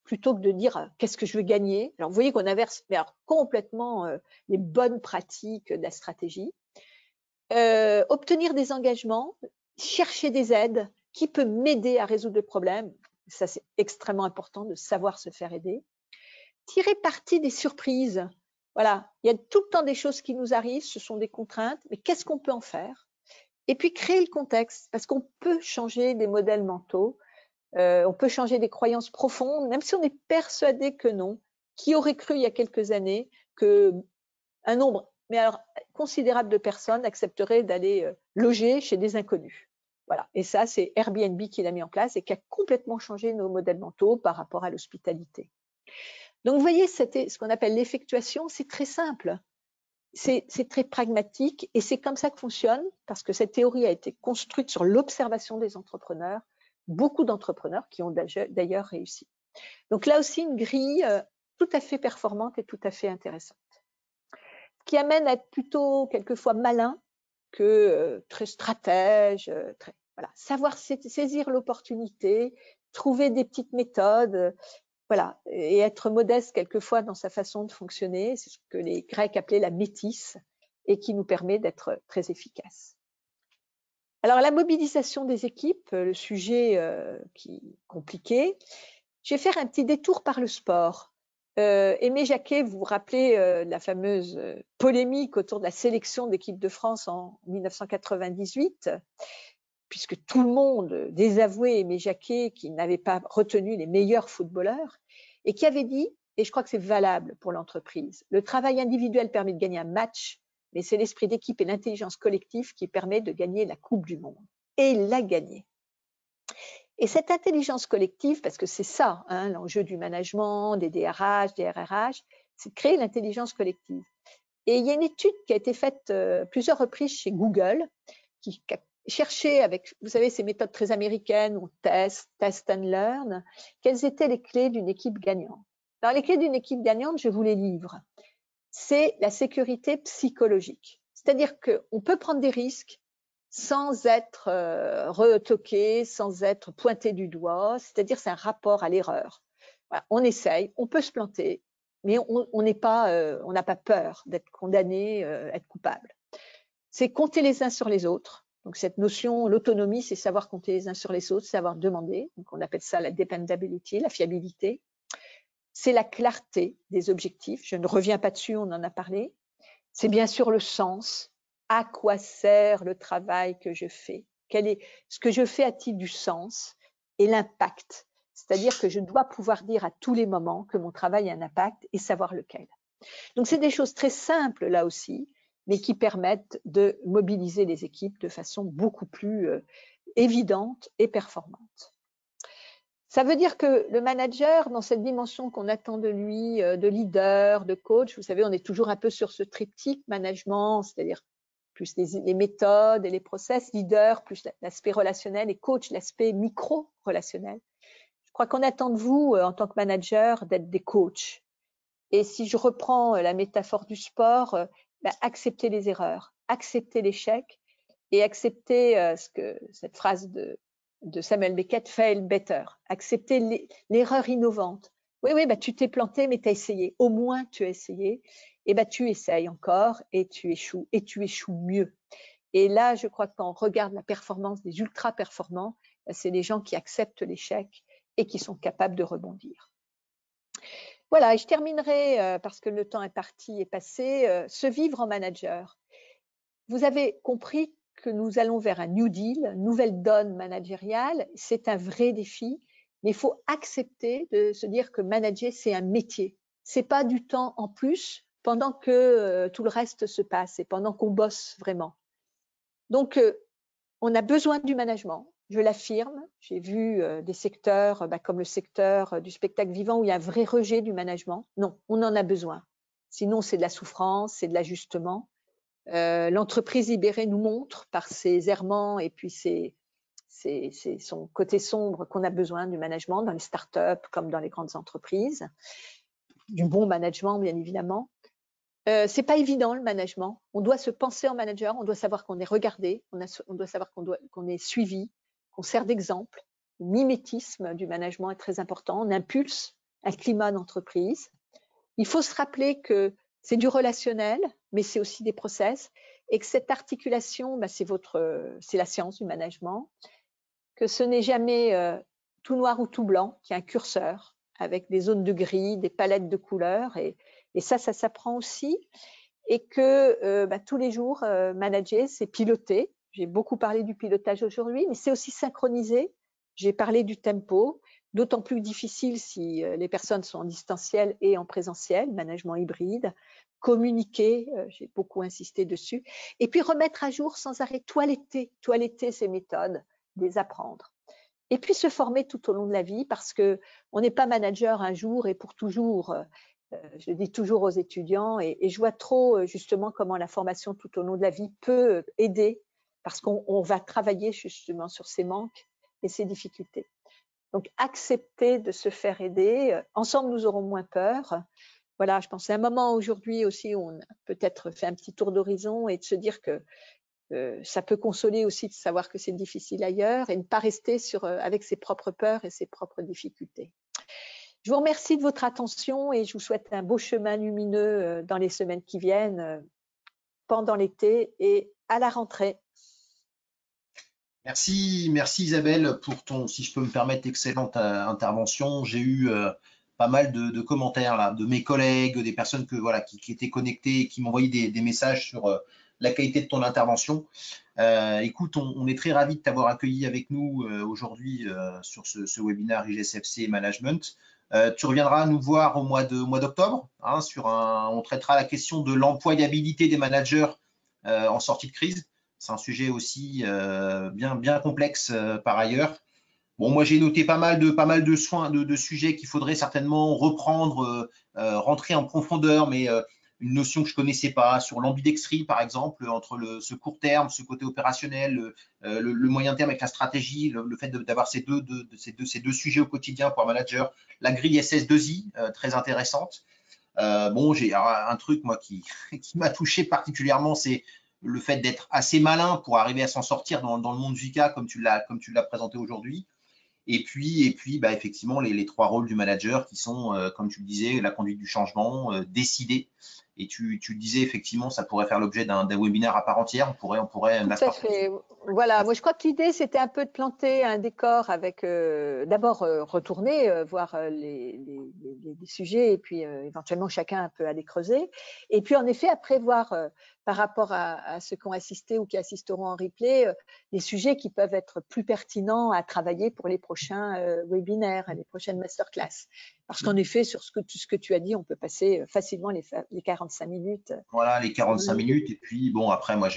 plutôt que de dire qu'est-ce que je veux gagner. Alors, vous voyez qu'on inverse complètement les bonnes pratiques de la stratégie. Obtenir des engagements, chercher des aides, qui peut m'aider à résoudre le problème. Ça, c'est extrêmement important de savoir se faire aider. Tirer parti des surprises. Voilà, il y a tout le temps des choses qui nous arrivent, ce sont des contraintes, mais qu'est-ce qu'on peut en faire? Et puis créer le contexte, parce qu'on peut changer des modèles mentaux, on peut changer des croyances profondes, même si on est persuadé que non. Qui aurait cru il y a quelques années qu'un nombre mais alors, considérable de personnes accepteraient d'aller loger chez des inconnus. Voilà. Et ça, c'est Airbnb qui l'a mis en place et qui a complètement changé nos modèles mentaux par rapport à l'hospitalité. Donc, vous voyez, c'était ce qu'on appelle l'effectuation, c'est très simple. C'est très pragmatique et c'est comme ça que fonctionne parce que cette théorie a été construite sur l'observation des entrepreneurs, beaucoup d'entrepreneurs qui ont d'ailleurs réussi. Donc là aussi, une grille tout à fait performante et tout à fait intéressante, qui amène à être plutôt quelquefois malin que très stratège, voilà. Savoir saisir l'opportunité, trouver des petites méthodes, voilà, et être modeste quelquefois dans sa façon de fonctionner, c'est ce que les Grecs appelaient la métisse et qui nous permet d'être très efficace. Alors la mobilisation des équipes, le sujet qui est compliqué, je vais faire un petit détour par le sport. Aimé Jacquet, vous vous rappelez la fameuse polémique autour de la sélection d'équipe de France en 1998, puisque tout le monde désavouait Aimé Jacquet qui n'avait pas retenu les meilleurs footballeurs et qui avait dit, et je crois que c'est valable pour l'entreprise, le travail individuel permet de gagner un match, mais c'est l'esprit d'équipe et l'intelligence collective qui permet de gagner la Coupe du Monde. Et il l'a gagné. Et cette intelligence collective, parce que c'est ça, hein, l'enjeu du management, des DRH, des RRH, c'est de créer l'intelligence collective. Et il y a une étude qui a été faite plusieurs reprises chez Google, qui a cherché avec, vous savez, ces méthodes très américaines, on test and learn, quelles étaient les clés d'une équipe gagnante. Alors, les clés d'une équipe gagnante, je vous les livre. C'est la sécurité psychologique. C'est-à-dire qu'on peut prendre des risques sans être retoqué, sans être pointé du doigt, c'est-à-dire c'est un rapport à l'erreur. Voilà, on essaye, on peut se planter, mais on n'a pas peur d'être condamné, être coupable. C'est compter les uns sur les autres. Donc cette notion, l'autonomie, c'est savoir compter les uns sur les autres, savoir demander. Donc on appelle ça la dependability, la fiabilité. C'est la clarté des objectifs. Je ne reviens pas dessus, on en a parlé. C'est bien sûr le sens. À quoi sert le travail que je fais? Ce que je fais a-t-il du sens? Et l'impact. C'est-à-dire que je dois pouvoir dire à tous les moments que mon travail a un impact et savoir lequel. Donc, c'est des choses très simples là aussi, mais qui permettent de mobiliser les équipes de façon beaucoup plus évidente et performante. Ça veut dire que le manager, dans cette dimension qu'on attend de lui, de leader, de coach, vous savez, on est toujours un peu sur ce triptyque management, c'est-à-dire plus les méthodes et les process, leader, plus l'aspect relationnel et coach, l'aspect micro-relationnel. Je crois qu'on attend de vous, en tant que manager, d'être des coachs. Et si je reprends la métaphore du sport, accepter les erreurs, accepter l'échec et accepter cette phrase de Samuel Beckett, fail better, accepter l'erreur innovante. Oui, tu t'es planté, mais tu as essayé. Au moins, tu as essayé. Et tu essayes encore et tu échoues mieux. Et là, je crois que quand on regarde la performance des ultra-performants, c'est les gens qui acceptent l'échec et qui sont capables de rebondir. Voilà, et je terminerai, parce que le temps est passé, se vivre en manager. Vous avez compris que nous allons vers un New Deal, une nouvelle donne managériale. C'est un vrai défi, mais il faut accepter de se dire que manager, c'est un métier. C'est pas du temps en plus pendant que tout le reste se passe et pendant qu'on bosse vraiment. Donc, on a besoin du management. Je l'affirme, j'ai vu des secteurs comme le secteur du spectacle vivant où il y a un vrai rejet du management. Non, on en a besoin. Sinon, c'est de la souffrance, c'est de l'ajustement. L'entreprise libérée nous montre par ses errements et puis son côté sombre qu'on a besoin du management dans les startups comme dans les grandes entreprises. Du bon management, bien évidemment. C'est pas évident le management. On doit se penser en manager, on doit savoir qu'on est regardé, on doit savoir qu'on est suivi, qu'on sert d'exemple. Le mimétisme du management est très important. On impulse un climat d'entreprise. Il faut se rappeler que c'est du relationnel, mais c'est aussi des process, et que cette articulation, c'est la science du management, que ce n'est jamais tout noir ou tout blanc, qu'il y a un curseur avec des zones de gris, des palettes de couleurs, et ça s'apprend aussi, et que tous les jours, manager, c'est piloter. J'ai beaucoup parlé du pilotage aujourd'hui, mais c'est aussi synchroniser. J'ai parlé du tempo, d'autant plus difficile si les personnes sont en distanciel et en présentiel, management hybride, communiquer, j'ai beaucoup insisté dessus, et puis remettre à jour sans arrêt, toiletter ces méthodes, les apprendre. Et puis se former tout au long de la vie parce que on n'est pas manager un jour et pour toujours. Je le dis toujours aux étudiants et je vois trop justement comment la formation tout au long de la vie peut aider parce qu'on va travailler justement sur ses manques et ses difficultés. Donc accepter de se faire aider. Ensemble, nous aurons moins peur. Voilà, je pense que c'est un moment aujourd'hui aussi où on a peut-être fait un petit tour d'horizon et de se dire que ça peut consoler aussi de savoir que c'est difficile ailleurs et ne pas rester avec ses propres peurs et ses propres difficultés. Je vous remercie de votre attention et je vous souhaite un beau chemin lumineux dans les semaines qui viennent, pendant l'été et à la rentrée. Merci Isabelle pour ton, si je peux me permettre, excellente intervention. J'ai eu pas mal de commentaires là, de mes collègues, des personnes voilà, qui étaient connectées et qui m'envoyaient des messages sur la qualité de ton intervention. Écoute, on est très ravis de t'avoir accueilli avec nous aujourd'hui sur ce webinaire IGSFC Management. Tu reviendras nous voir au mois d'octobre. Hein, on traitera la question de l'employabilité des managers en sortie de crise. C'est un sujet aussi bien complexe par ailleurs. Bon, moi j'ai noté pas mal de sujets qu'il faudrait certainement reprendre, rentrer en profondeur, mais une notion que je connaissais pas sur l'ambidextrie par exemple, entre ce court terme, ce côté opérationnel, le moyen terme avec la stratégie, le fait d'avoir ces deux sujets au quotidien pour un manager, la grille SS2I très intéressante. Bon, j'ai un truc moi qui m'a touché particulièrement, c'est le fait d'être assez malin pour arriver à s'en sortir dans le monde VUCA comme tu l'as présenté aujourd'hui. Et puis bah, effectivement, les trois rôles du manager qui sont, comme tu le disais, la conduite du changement, décider. Et tu le disais, effectivement, ça pourrait faire l'objet d'un webinaire à part entière. On pourrait Tout à fait. Voilà, moi je crois que l'idée c'était un peu de planter un décor avec d'abord retourner voir les sujets et puis éventuellement chacun un peu aller creuser. Et puis en effet après voir par rapport à ceux qui ont assisté ou qui assisteront en replay les sujets qui peuvent être plus pertinents à travailler pour les prochains webinaires, les prochaines masterclass. Parce qu'en effet sur tout ce que tu as dit, on peut passer facilement les 45 minutes. Voilà, les 45 minutes. Et puis bon, après moi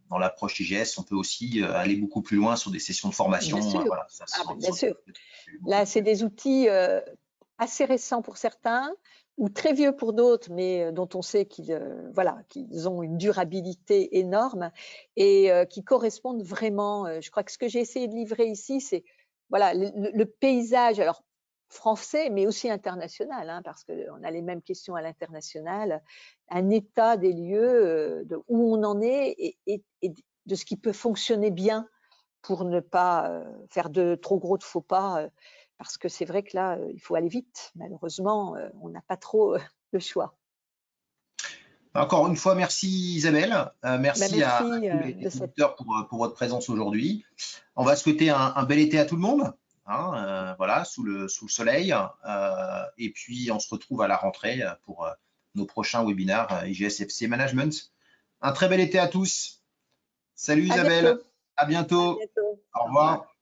dans l'approche IGS, on peut aussi aller beaucoup plus loin sur des sessions de formation. Bien sûr. Voilà, Bien sûr. Là, c'est des outils assez récents pour certains ou très vieux pour d'autres, mais dont on sait qu'ils qu'ils ont une durabilité énorme et qui correspondent vraiment. Je crois que ce que j'ai essayé de livrer ici, c'est voilà le paysage, alors français, mais aussi international, hein, parce qu'on a les mêmes questions à l'international, un état des lieux de où on en est et de ce qui peut fonctionner bien pour ne pas faire de trop gros de faux pas, parce que c'est vrai que là, il faut aller vite. Malheureusement, on n'a pas trop le choix. Encore une fois, merci Isabelle. Merci à Merci tous les de cette. auditeurs pour votre présence aujourd'hui. On va souhaiter un bel été à tout le monde, hein, voilà, sous le soleil. Et puis, on se retrouve à la rentrée pour nos prochains webinaires IGSFC Management. Un très bel été à tous. Salut À Isabelle. bientôt. À À bientôt. bientôt. Au revoir.